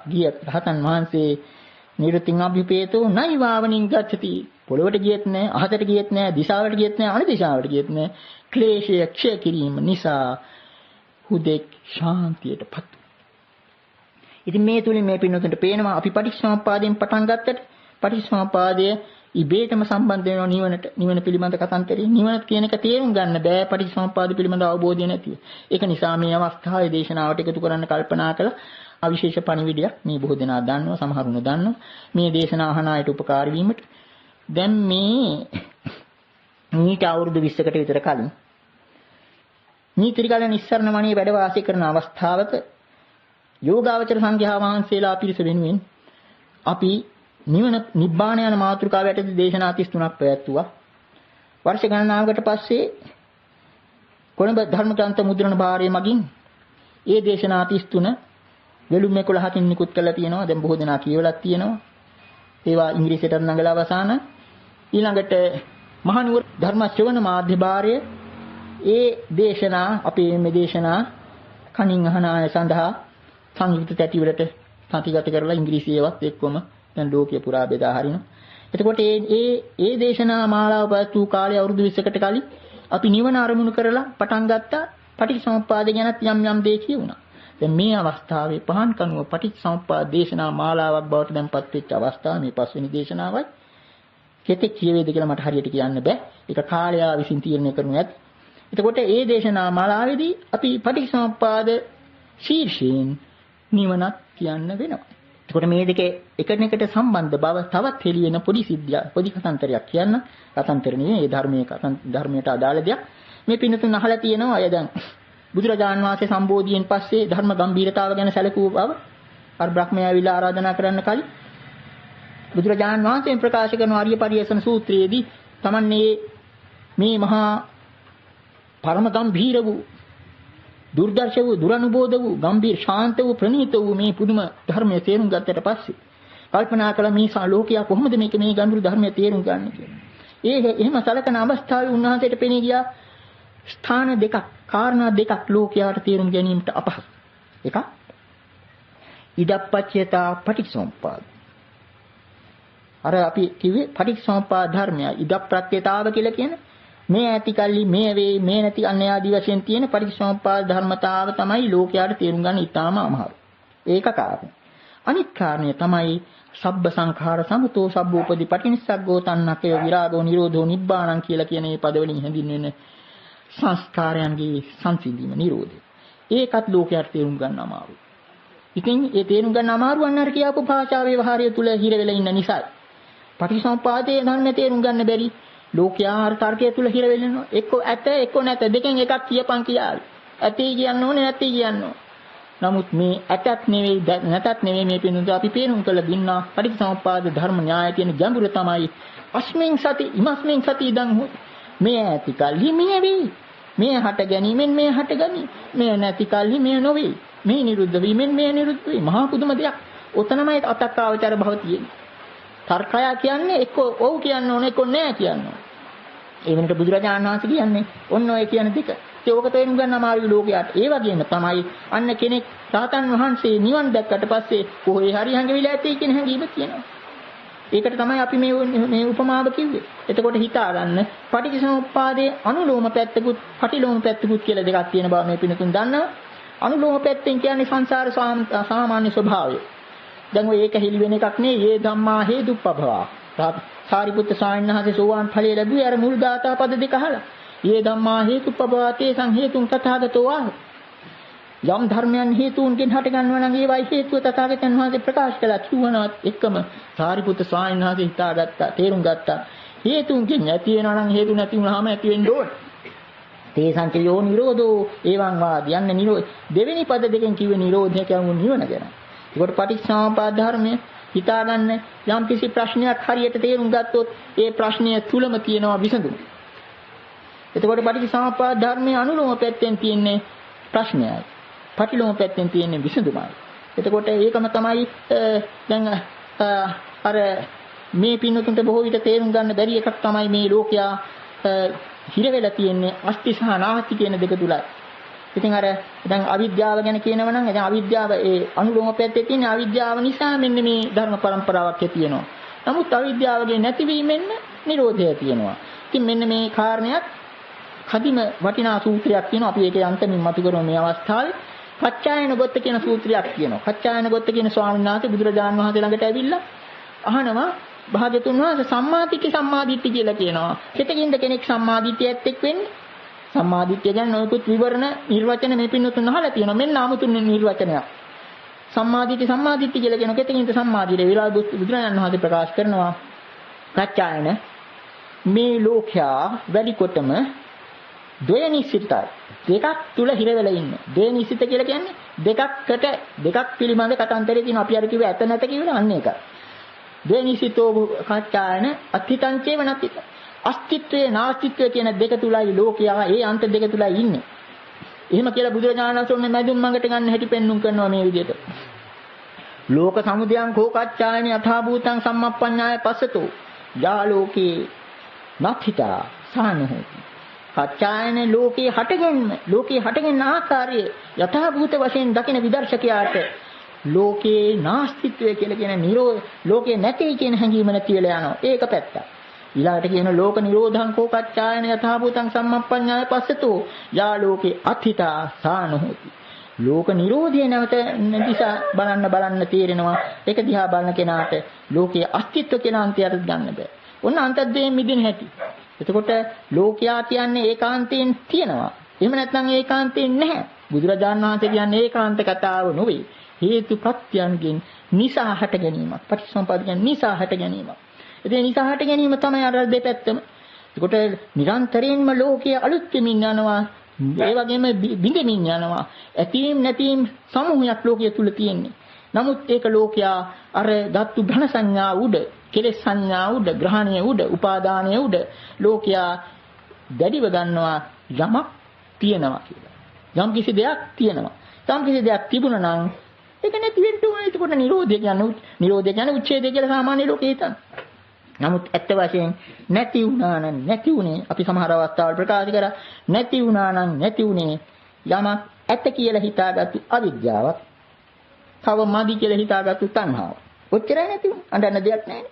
ගිය රහතන් වහන්සේ නිර්වෘතිං අභ්‍යුපේතෝ නෛවාවනින් ගච්ඡති පොළොවට ගියෙත් නැහැ, අහසට ගියෙත් නැහැ, දිශාවට ගියෙත් නැහැ, අනුදිශාවට ගියෙත් නැහැ. ක්ලේශය ක්ෂය කිරීම නිසා හුදෙක් ශාන්තියටපත්. ඉතින් මේ තුලින් මේ පින්නතුන්ට පේනවා අපි පටිච්චසමුප්පාදයෙන් පටන් ගත්තට පටිච්චසමුප්පාදය ඉබේටම සම්බන්ධ වෙනවා නිවන පිළිබඳ කතාන්තරේ. නිවන කියන එක තේරුම් ගන්න බෑ පටිච්චසමුප්පාද පිළිබඳ අවබෝධය නැතිව. ඒක නිසා මේ අවස්ථාවේ දේශනාවට එකතු කරන්න කල්පනා කළා. අවිශේෂ පණිවිඩයක් මේ බොහෝ දෙනා දන්නවා, සමහරුන් දන්නවා. මේ දේශනා අහන අයට උපකාරී වීමට දැන් මේට අවුරුදු 20කට විතර කලින් නීතිරිගල නිස්සරණ වණේ වැඩ වාසය කරන අවස්ථාවක යෝගාවචර සංඝයා වහන්සේලා පිරිස වෙනුවෙන් අපි නිවන නිබ්බාන යන මාතෘකාව යටතේ දේශනා 33ක් පැවැත්තුවා. වර්ෂ ගණනාවකට පස්සේ කොළඹ ධර්මග්‍රන්ථ මුද්‍රණ භාරය මගින් ඒ දේශනා 33 වෙළුම් 11කින් නිකුත් කරලා තියෙනවා. දැන් බොහෝ දෙනා කියවලක් තියෙනවා. ඒවා ඉංග්‍රීසියට නඟලා අවසාන. ඊළඟට මහනුවර ධර්ම ශ්‍රවණ මාධ්‍ය භාරය ඒ දේශනා අපේ මේ දේශනා කණින් අහන අය සඳහා සංයුක්ත තැටිවලට සතිගත කරලා ඉංග්‍රීසියවත් එක්කම දැන් ලෝකයේ පුරා බෙදා හරිනවා. එතකොට ඒ දේශනා මාලාව පැවැත්වූ කාලේ අවුරුදු 20කට කලින් අපි නිවන අරමුණු කරලා පටන් ගත්තා. පටිච්චසමුප්පාද ගැනත් යම් දේ කියුණා. දැන් මේ අවස්ථාවේ පහන් කනුව පටිච්චසමුප්පාද දේශනා මාලාවක් බවට දැන්පත් වෙච්ච අවස්ථාව මේ පස්වෙනි දේශනාවයි. කෙතෙක් කියවේද කියලා මට හරියට කියන්න බෑ. ඒක කාලය විසින් තීරණය කරනු ඇත. එතකොට මේ දේශනා මාලාවේදී අපි පටිච්චසමුප්පාද ශීර්ෂයෙන් නිවනක් කියන්න වෙනවා. එතකොට මේ දෙකේ එකිනෙකට සම්බන්ධ බව තවත් හෙළි වෙන පොඩි කතාන්තරයක් කියන්න. කතාන්තර නෙවෙයි, ධර්මයට අදාළ දෙයක්. මේ පින්නතුන් අහලා තියෙනවා අය දැන් බුදුරජාන් වහන්සේ සම්බෝධියෙන් පස්සේ ධර්ම ගැඹීරතාව ගැන සැලකුව බව. අර බ්‍රහ්මයා විලා ආරාධනා කරන්න කලින් බුදුරජාණන් වහන්සේ ප්‍රකාශ කරන ආර්ය පරියසන සූත්‍රයේදී තමන්නේ මේ මහා පරම ගම්භීර වූ දුර්දර්ශ වූ දුරනුබෝධ වූ ගම්භීර ශාන්ත වූ ප්‍රණීත වූ මේ පුදුම ධර්මයේ තේරුම් ගත්තට පස්සේ කල්පනා කළ මේ ලෝකයා කොහොමද මේක මේ ගැඹුරු ධර්මයේ තේරුම් ගන්න කියලා. එහෙම සලකන අවස්ථාවේ උන්වහන්සේට පෙනී ගියා ස්ථාන දෙකක්, කාරණා දෙකක් ලෝකයාට තේරුම් ගැනීමට අපහසු. එකක් ඉදප්පච්චයතා පටිච්චසමුප්පාද. අර අපි කිව්වේ පටිච්චසමුප්පාද ධර්මය ඉදප්ප්‍රත්‍යතාව කියලා කියන මේ ඇති කල්ලි මේ වේ මේ නැති අන්‍ය ආදී වශයෙන් තියෙන පටිච්චසමුප්පාද ධර්මතාව තමයි ලෝකයාට තේරුම් ගන්න ඉතාම අමාරු. ඒක කාරණය. අනිත් කාරණය තමයි සබ්බ සංඛාර සමතෝ සබ්බෝපදී පටිනිස්සග්ගෝ තණ්හකය විරාගෝ නිරෝධෝ නිබ්බාණං කියලා කියන මේ පදවලින් හැඳින්වෙන සංස්කාරයන්ගේ සංසිඳීම නිරෝධය. ඒකත් ලෝකයට තේරුම් ගන්න අමාරුයි. ඉතින් ඒ තේරුම් ගන්න අමාරු වන්නර කියපු භාෂා ව්‍යවහාරය තුල හිර වෙලා ඉන්න නිසා පටිසම්පාදයේ ධර්ම තේරුම් ගන්න බැරි ලෝකයා තර්කයේ තුල හිර වෙලනවා. එක්ක ඇත එක්ක නැත දෙකෙන් එකක් කියපන් කියාවි. ඇතේ කියන්න ඕනේ නැතේ කියන්න ඕනේ. නමුත් මේ ඇතත් නෙවෙයි නැතත් නෙවෙයි මේ පිනුද අපි පේනුම් කළ දින්නා පටිච්චසමුප්පාද ධර්ම න්‍යාය කියන ගැඹුර තමයි අස්මින් සති ඉමස්මින් සති ඉදන් හො මේ ඇති කල්හි මේ වෙයි මේ හට ගැනීමෙන් මේ හට ගනි මේ නැති කල්හි මේ නොවේ මේ නිරුද්ධ වීමෙන් මේ නිරුද්ධ වේ මහා පුදුම දෙයක් ඔතනමයි අතක්කාවචර භව තියෙන්නේ තර්කය කියන්නේ එක්ක ඔව් කියන්න ඕනේ එක්ක නෑ කියන්න ඕනේ ඒ වෙනට බුදුරජාණන් වහන්සේ කියන්නේ ඔන්න ඔය කියන දෙක ඒක තේරුම් ගන්න අමාරු ලෝකයට. ඒ වගේම තමයි අන්න කෙනෙක් සාතන් වහන්සේ නිවන් දැක්කට පස්සේ කොහේ හරි හැංගිවිලා ඇති කියන හැඟීම කියනවා. ඒකට තමයි අපි මේ උපමාව කිව්වේ. එතකොට හිතා ගන්න පටිච්චසමුප්පාදයේ අනුලෝම පැත්තකුත් පටිලෝම පැත්තකුත් කියලා දෙකක් තියෙන බව මේ පිනතුන් දන්නවා. අනුලෝම පැත්තෙන් කියන්නේ සංසාර සාමාන්‍ය ස්වභාවය. දැන් ඔය ඒක හිලි වෙන එකක් නේ. "යේ ධම්මා හේතුප්පභවා." සාරිපුත්ත ස්වාමීන් වහන්සේ සෝවාන් ඵලය ලැබුවේ අර මුල් ගාථා පද දෙක අහලා. "යේ ධම්මා හේතුප්පභවතේ සංහේතුං තථාගතෝ ආහ." යම් ධර්මයන් හේතුන්ගෙන් හට ගන්නවා නම් ඒවයි හේතුව තථාගතයන් වහන්සේ ප්‍රකාශ කළා කියනවත් එකම සාරිපුත්ත ස්වාමීන් වහන්සේ හිතාගත්තා තේරුම් ගත්තා හේතුන්ගෙන් ඇති වෙනවා නම් හේතු නැති වුනහම ඇති වෙන්න ඕන. තේ සංචයෝ නිරෝධෝ එවං වාද යන්නේ නිරෝධ දෙවෙනි පද දෙකෙන් කිව්වේ නිරෝධය කියන්නේ නිවන ගැන. ඒකට පටිච්චසමුප්පාද ධර්මය හිතාගන්න යම් කිසි ප්‍රශ්නයක් හරියට තේරුම් ගත්තොත් ඒ ප්‍රශ්නය තුලම තියෙනවා විසඳුම. එතකොට පටිච්චසමුප්පාද ධර්මයේ අනුලෝම පැත්තෙන් තියෙන්නේ ප්‍රශ්නයයි. පටිලෝම පැත්තෙන් තියෙන්නේ විසඳුමයි. එතකොට ඒකම තමයි දැන් අර මේ පින්නතුන්ට බොහෝ විට තේරුම් ගන්න බැරි එකක් තමයි මේ ලෝකයා හිර වෙලා තියෙන්නේ අස්ති සහ නාස්ති කියන දෙක තුලයි. ඉතින් අර දැන් අවිද්‍යාව ගැන කියනවා නම් දැන් අවිද්‍යාව ඒ අනුලෝම පැත්තේ තියෙන අවිද්‍යාව නිසා මෙන්න මේ ධර්ම પરම්පරාවක් තියෙනවා. නමුත් අවිද්‍යාවගේ නැතිවීමෙන් නිරෝධය තියෙනවා. ඉතින් මෙන්න මේ කාරණයක් කදිම වටිනා සූත්‍රයක් තියෙනවා. අපි ඒකේ අන්තමින් මතු කරමු මේ අවස්ථාවේ. කච්චායන ගොත්ත කියන සූත්‍රයක් කියනවා. කච්චායන ගොත්ත කියන ස්වාමීන් වහන්සේ බුදුරජාණන් වහන්සේ ළඟට ඇවිල්ලා අහනවා භාග්‍යතුන් වහන්සේ සම්මාදිට්ඨි කියලා කියනවා. කෙතකින්ද කෙනෙක් සම්මාදිට්ඨියත් එක්ක වෙන්නේ? සම්මාදිට්ඨිය කියන්නේ නොයෙකුත් විවරණ නිර්වචන මේ පින්නතුන් අහලා තියෙනවා. මෙන්න 아무තුන් නිර්වචනයක්. සම්මාදිට්ඨි කියලා කියන කෙතකින්ද සම්මාදිට්ඨිය විරාජ බුදුරජාණන් වහන්සේ ප්‍රකාශ කරනවා. කච්චායන මේ ලෝකයා වැඩි කොටම ද්වයනිසිතයි. දෙකක් තුල හිර වෙලා ඉන්නේ. ද්වයනිසිත කියලා කියන්නේ දෙකක් පිළිබඳ කතාන්තරේ තියෙන අපි අර කිව්ව ඇත නැත කියවල අන්න ඒක. ද්වයනිසිතෝ කච්චායන අත්ථිතංචේ වනත්ථිත. අස්තිත්වයේ නාස්තිත්වයේ කියන දෙක තුලයි ලෝකයා ඒ අන්ත දෙක තුලයි ඉන්නේ. එහෙම කියලා බුදුරජාණන් වහන්සේ මැදුම් මඟට ගන්න හැටි පෙන්눔 කරනවා මේ විදිහට. ලෝක සමුදයං කෝ කච්චායන යථා භූතං සම්මප්පඤ්ඤාය පස්සතෝ. යා ලෝකේ නත්ථිතා සානහෝති. කච්චායන ලෝකේ හටගෙන ආකාරයේ යථා භූත වශයෙන් දකින විදර්ශකයාට ලෝකේ නාස්තිත්වය කියලා කියන නිරෝධ ලෝකේ නැති කියන හැඟීම නැති වෙලා යනවා. ඒක පැත්තක්. ඊළඟට කියන ලෝක නිරෝධං කෝ කච්චායන යථා භූතං සම්මප්පඤ්ඤාය පස්සතෝ යා ලෝකේ අත්ථිතා සානහෝති. ලෝක නිරෝධය නැවත දිසා බලන්න තේරෙනවා. ඒක දිහා බලන කෙනාට ලෝකයේ අස්තිත්ව කියලා අන්තයට ගන්න බෑ. ඔන්න අන්තද්දයෙන් මිදින හැටි. එතකොට ලෝකයා කියන්නේ ඒකාන්තයෙන් තියෙනවා. එහෙම නැත්නම් ඒකාන්තයෙන් නැහැ. බුදුරජාණන් වහන්සේ කියන්නේ ඒකාන්ත කතාව නෙවෙයි. හේතු ප්‍රත්‍යයන්ගෙන් නිසා හට ගැනීමක්. පටිච්චසමුප්පාද කියන්නේ නිසා හට ගැනීමක්. ඒ නිසා හට ගැනීම තමයි අර දෙපැත්තම. එතකොට නිරන්තරයෙන්ම ලෝකයේ අලුත් වෙමින් යනවා. ඒ වගේම බිඳෙමින් යනවා. ඇතීම් නැතීම් සමූහයක් ලෝකයේ තුල තියෙන්නේ. නමුත් ඒක ලෝකයා අර ධාතු ඝන සංඥා උඩ, කෙලෙස් සංඥා උඩ, ග්‍රහණය උඩ, උපාදානය උඩ ලෝකයා දැඩිව ගන්නවා යමක් තියෙනවා කියලා. යම් කිසි දෙයක් තියෙනවා. යම් කිසි දෙයක් තිබුණා නම් ඒක නැති වෙන්න ඕනේ. ඒකට නිරෝධය කියන්නේ උච්ඡේදය කියලා සාමාන්‍ය ලෝකේ හිතන. නමුත් ඇත්ත වශයෙන් නැති වුණා නම් නැති උනේ අපි සමහර අවස්ථාවල ප්‍රකාශ කරා නැති වුණා නම් නැති උනේ යමක් ඇත්ත කියලා හිතාගත්තු අවිද්‍යාවක්. තව මදි කියලා හිතාගත්තු තණ්හාව. ඔච්චරයි නැති වුනේ. අඬන්න දෙයක් නැහැ.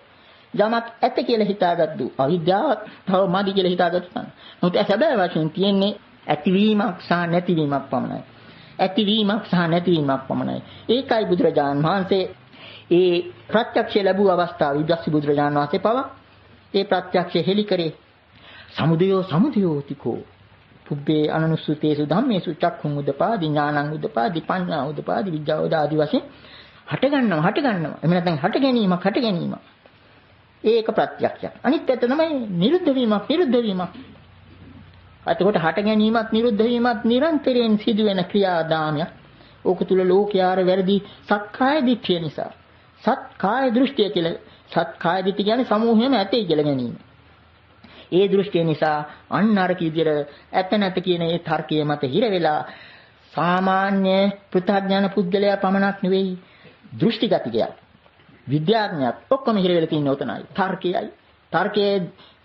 යමක් ඇත්ත කියලා හිතාගත්තු අවිද්‍යාවක්, තව මදි කියලා හිතාගත්තු තණ්හාව. නමුත් සැබෑ වශයෙන් තියෙන්නේ ඇතිවීමක් සහ නැතිවීමක් පමණයි. ඇතිවීමක් සහ නැතිවීමක් පමණයි. ඒකයි බුදුරජාණන් වහන්සේ ඒ ප්‍රත්‍යක්ෂ ලැබුව අවස්ථාවේ ඉදස්සි බුදුරජාණන් වහන්සේ පවා ඒ ප්‍රත්‍යක්ෂ හෙලි කරේ සමුදයෝතිකෝ පුබ්බේ අනනුස්සුතේසු ධම්මේසු චක්ඛුං උදපාදි ඥානං උදපාදි පඤ්ඤා උදපාදි විද්‍යාව ආදී වශයෙන් හට ගන්නවා. එහෙම නැත්නම් හට ගැනීමක්. ඒක ප්‍රත්‍යක්ෂයක්. අනිත් පැත්ත තමයි නිරුද්ධ වීමක්. එතකොට හට ගැනීමත් නිරුද්ධ වීමත් නිරන්තරයෙන් සිදුවෙන ක්‍රියාදාමයක්. ඕක තුල ලෝකයාර වැරදි සක්කාය දිට්ඨිය නිසා. සත්කාය දෘෂ්ටිය කියලා. සත්කාය දිට්ඨිය කියන්නේ සමූහයම ඇතේ කියලා ගැනීම. ඒ දෘෂ්ටිය නිසා අන්න අර කීදියට ඇත නැත කියන ඒ තර්කයේ මත හිර වෙලා සාමාන්‍ය පෘථග්ජන පුද්ගලයා පමණක් නෙවෙයි දෘෂ්ටිගතිකයා විද්‍යාඥයෙක් ඔක්කොම හිර වෙලා තින්නේ උතනයි. තර්කයේ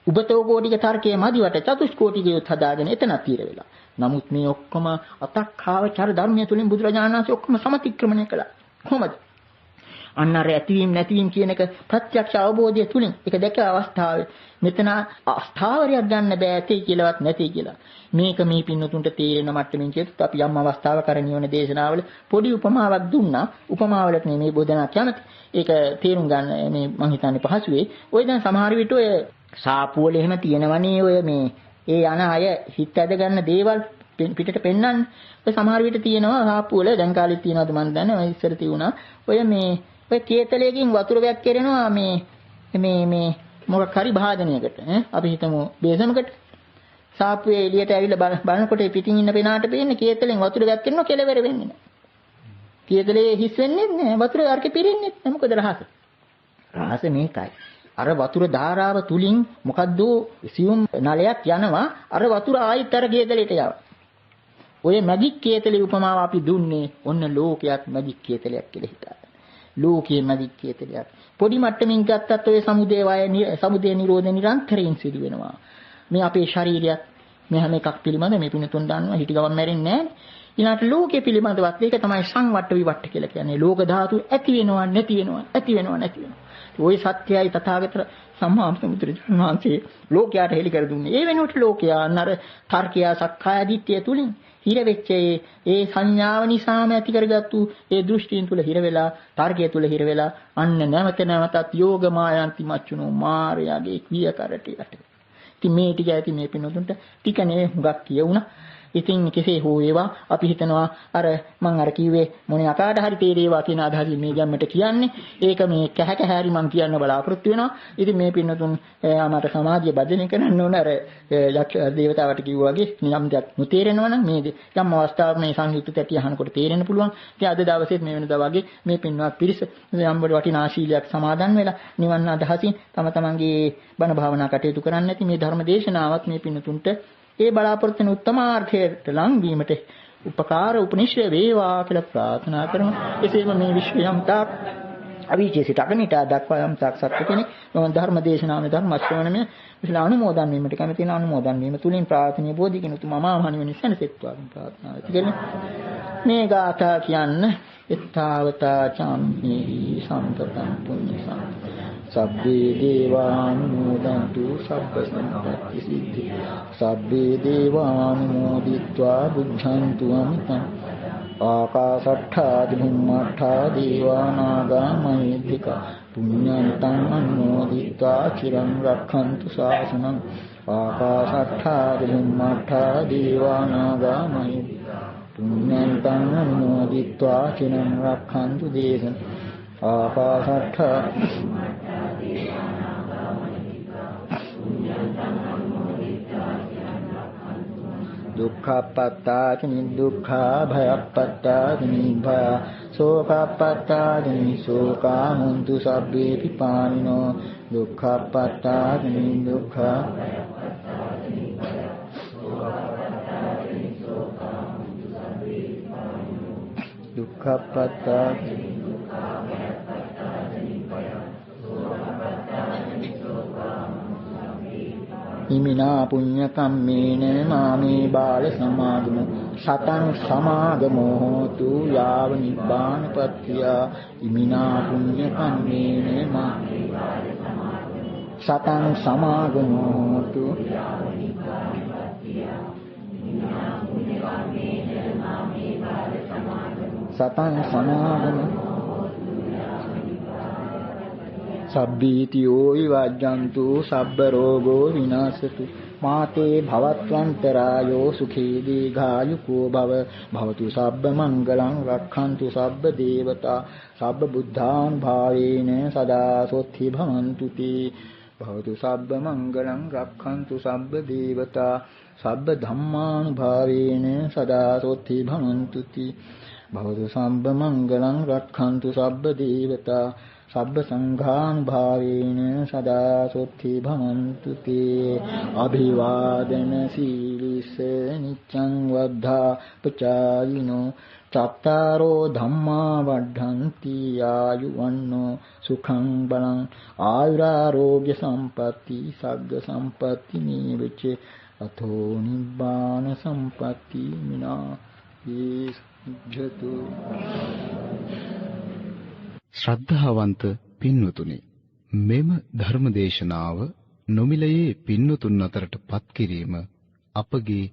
උබතෝ කෝටික තර්කයේ මදිවට චතුස්කෝටිකයොත් හදාගෙන එතනත් හිර වෙලා. නමුත් මේ ඔක්කොම අතක්ඛාවචර ධර්මය තුලින් බුදුරජාණන් වහන්සේ ඔක්කොම සමතික්‍රමණය කළා. කොහොමද? අන්න අර ඇතිවීම නැතිවීම කියන එක ප්‍රත්‍යක්ෂ අවබෝධය තුලින් ඒක දැක අවස්ථාවේ මෙතන අස්ථාවරයක් ගන්න බෑ ඇතේ කියලාවත් නැtei කියලා. මේක මේ පින්නතුන්ට තේරෙන මට්ටමින් කියත් අපි යම් අවස්ථාවක කරණියෝන දේශනාවල පොඩි උපමාවක් දුන්නා. උපමාවලට නෙමෙයි බෝධනා කැමති. ඒක තේරුම් ගන්න මේ මං හිතන්නේ පහසු වෙයි. ඔය දැන් සමහර විට ඔය සාපුවල එහෙම තියෙනවනේ ඔය මේ ඒ යන අය හිත ඇද ගන්න දේවල් පිටට පෙන්වන්නේ. ඔය සමහර විට තියෙනවා සාපුවල දැන් කාලෙත් තියෙනවද මන් දන්නේ. ඔය ඉස්සර තියුණා. ඔය කේතලයකින් වතුර වැක් කෙරෙනවා මේ මොකක් හරි භාජනයකට අපි හිතමු බේසමකට සාප්පුවේ එළියට ඇවිල්ලා බලනකොට පිටින් ඉන්න පෙනාට පේන්නේ කේතලෙන් වතුර වැක් කෙරෙනවා කෙලවර වෙන්නේ නැහැ. කේතලේ හිස් වෙන්නේ නැහැ. වතුර අරකේ පිරෙන්නේ නැහැ. මොකද රහස? රහස මේකයි. අර වතුර ධාරාව තුලින් මොකද්ද සියුම් නලයක් යනවා. අර වතුර ආයිත් අර කේතලෙට යනවා. ඔය මැජික් කේතලේ උපමාව අපි දුන්නේ ඔන්න ලෝකයක් මැජික් කේතලයක් කියලා හිතා. ලෝකයේ මැජික් කේතලයක්. පොඩි මට්ටමින් ගත්තත් ඔය සමුදේ නිරෝධ නිරන්තරයෙන් සිදු වෙනවා. මේ අපේ ශරීරයත් මේ හැම එකක් පිළිබඳ මේ පිනතුන් දන්නවා හිටි ගමන් මැරෙන්නේ නැහැ. ඊළාට ලෝකයේ පිළිබඳවත් ඒක තමයි සංවට්ට විවට්ට කියලා කියන්නේ. ලෝක ධාතු ඇති වෙනවා නැති වෙනවා. ওই සත්‍යයයි තථාගත සම්මා සම්බුදුරජාණන් වහන්සේ ලෝකයට හෙළි කර දුන්නේ. ඒ වෙනුවට ලෝකයා අන්නර තර්කය සක්කාය දිට්ඨිය තුලින් හිර වෙච්ච ඒ සංඥාව නිසාම ඇති කරගත්තු ඒ දෘෂ්ටීන් තුල හිර වෙලා තර්කය තුල හිර වෙලා අන්න නැවතත් යෝග මායන්ති මච්චුනෝ මාර්යාගේ ක්‍රිය කරට යට. ඉතින් මේ ටික ඇති මේ පිනොතුන්ට ටික නෙවෙයි හුඟක් කියුණා. ඉතින් කෙසේ හෝ වේවා අපි හිතනවා අර මම අර කිව්වේ මොනේ අකාට හරි තේරේවා කියන අදහසින් මේ ගැම්මට කියන්නේ. ඒක මේ කැහැරි මම කියන්න බලාපොරොත්තු වෙනවා. ඉතින් මේ පින්නතුන් මට සමාධිය බද්ධනය කරන්න ඕන අර දේවතාවට කිව්වා වගේ නියම් දෙයක් නොතේරෙනවා නම් මේ යම් අවස්ථාවක මේ සංයුක්ත තැටි අහනකොට තේරෙන්න පුළුවන්. ඉතින් අද දවසේත් මේ වෙනදා වගේ මේ පින්වත් පිරිස යම් වටිනා ශීලයක් සමාදන් වෙලා නිවන් අදහසින් තම තමන්ගේ බණ භාවනා කටයුතු කරන්න ඇති මේ ධර්ම දේශනාවත් මේ පින්නතුන්ට ඒ බලාපොරොත්තු වෙන උත්තමාර්ථයට ලං වීමට උපකාර උපනිශ්‍රය වේවා කියලා ප්‍රාර්ථනා කරමු. එසේම මේ විශ්වයම් තාක් අවීචේසිත අගනිට දක්වා යම් තාක් සත්‍ය කෙනෙක් ධර්ම දේශනාවේ ධර්ම ශ්‍රවණමය විශේෂ අනුමෝදන් වීමට කැමති වෙන අනුමෝදන් වීම තුලින් ප්‍රාර්ථනීය බෝධිකින උතුම් අමාමහණි වෙන සැනසෙත්වා ප්‍රාර්ථනා කරමු. මේ ගාථා කියන්න එත්තාවතා චම්හි සම්පතං පුඤ්ඤ සබ්බේ දේවානුමෝදන්තු සබ්බ සම්පත්ති සිද්ධි සබ්බේ දේවානුමෝදිत्वा බුද්ධන්තු අමිතං ආකාශට්ඨා දිමුම්මඨා දේවානාගා මහිද්దికා පුඤ්ඤන්තං අනුමෝදිत्वा චිරං රක්ඛන්තු ශාසනං ආකාශට්ඨා දිමුම්මඨා දේවානාගා මහිද්దికා පුඤ්ඤන්තං අනුමෝදිत्वा චිරං රක්ඛන්තු දේශනං ආකාශට්ඨා දුක්ඛපත්තානි දුක්ඛා භයප්පත්තානි භය සෝකප්පත්තානි සෝකා මුන්තු සබ්බේ පිපානිනෝ දුක්ඛපත්තානි දුක්ඛා දුක්ඛපත්තානි ඉමිනා පුඤ්ඤ කම්මේන මාමේ බාල සමාගම සතං සමාගමෝ හෝතු යාව නිබ්බානපත්තිය ඉමිනා පුඤ්ඤ කම්මේන මාමේ බාල සමාගම සතං සමාගමෝ හෝතු යාව නිබ්බානපත්තිය ඉමිනා පුඤ්ඤ කම්මේන මාමේ බාල සමාගම සතං සමාගම සබ්බීතියෝ විවජ්ජන්තු සබ්බ රෝගෝ විනාශතු මාතේ භවත්වන්තරායෝ සුඛී දීඝායුකෝ භව භවතු සබ්බ මංගලං රක්ඛන්තු සබ්බ දේවතා සබ්බ බුද්ධානුභාවේන සදා සොත්ති භවන්තු තේ භවතු සබ්බ මංගලං රක්ඛන්තු සබ්බ දේවතා සබ්බ ධම්මානුභාවේන සදා සොත්ති භවන්තු තේ භවතු සබ්බ මංගලං රක්ඛන්තු සබ්බ දේවතා සබ්බ සංඝානුභාවේන සදා සොත්ති භවන්තු තේ අභිවාදන සීලිස නිච්ඡං වද්ධා පචායිනෝ චත්තාරෝ ධම්මා වඩ්ඩಂತಿ ආයුවන්නෝ සුඛං බලං ආයුරාෝග්‍ය සම්පatti සග්ග සම්පatti නීවච අතෝ නිබ්බාන සම්පatti මිනා ජතු. ශ්‍රද්ධාවන්ත පින්වතුනි, මෙම ධර්මදේශනාව නොමිලයේ පින්වතුන් අතරට පත් කිරීම අපගේ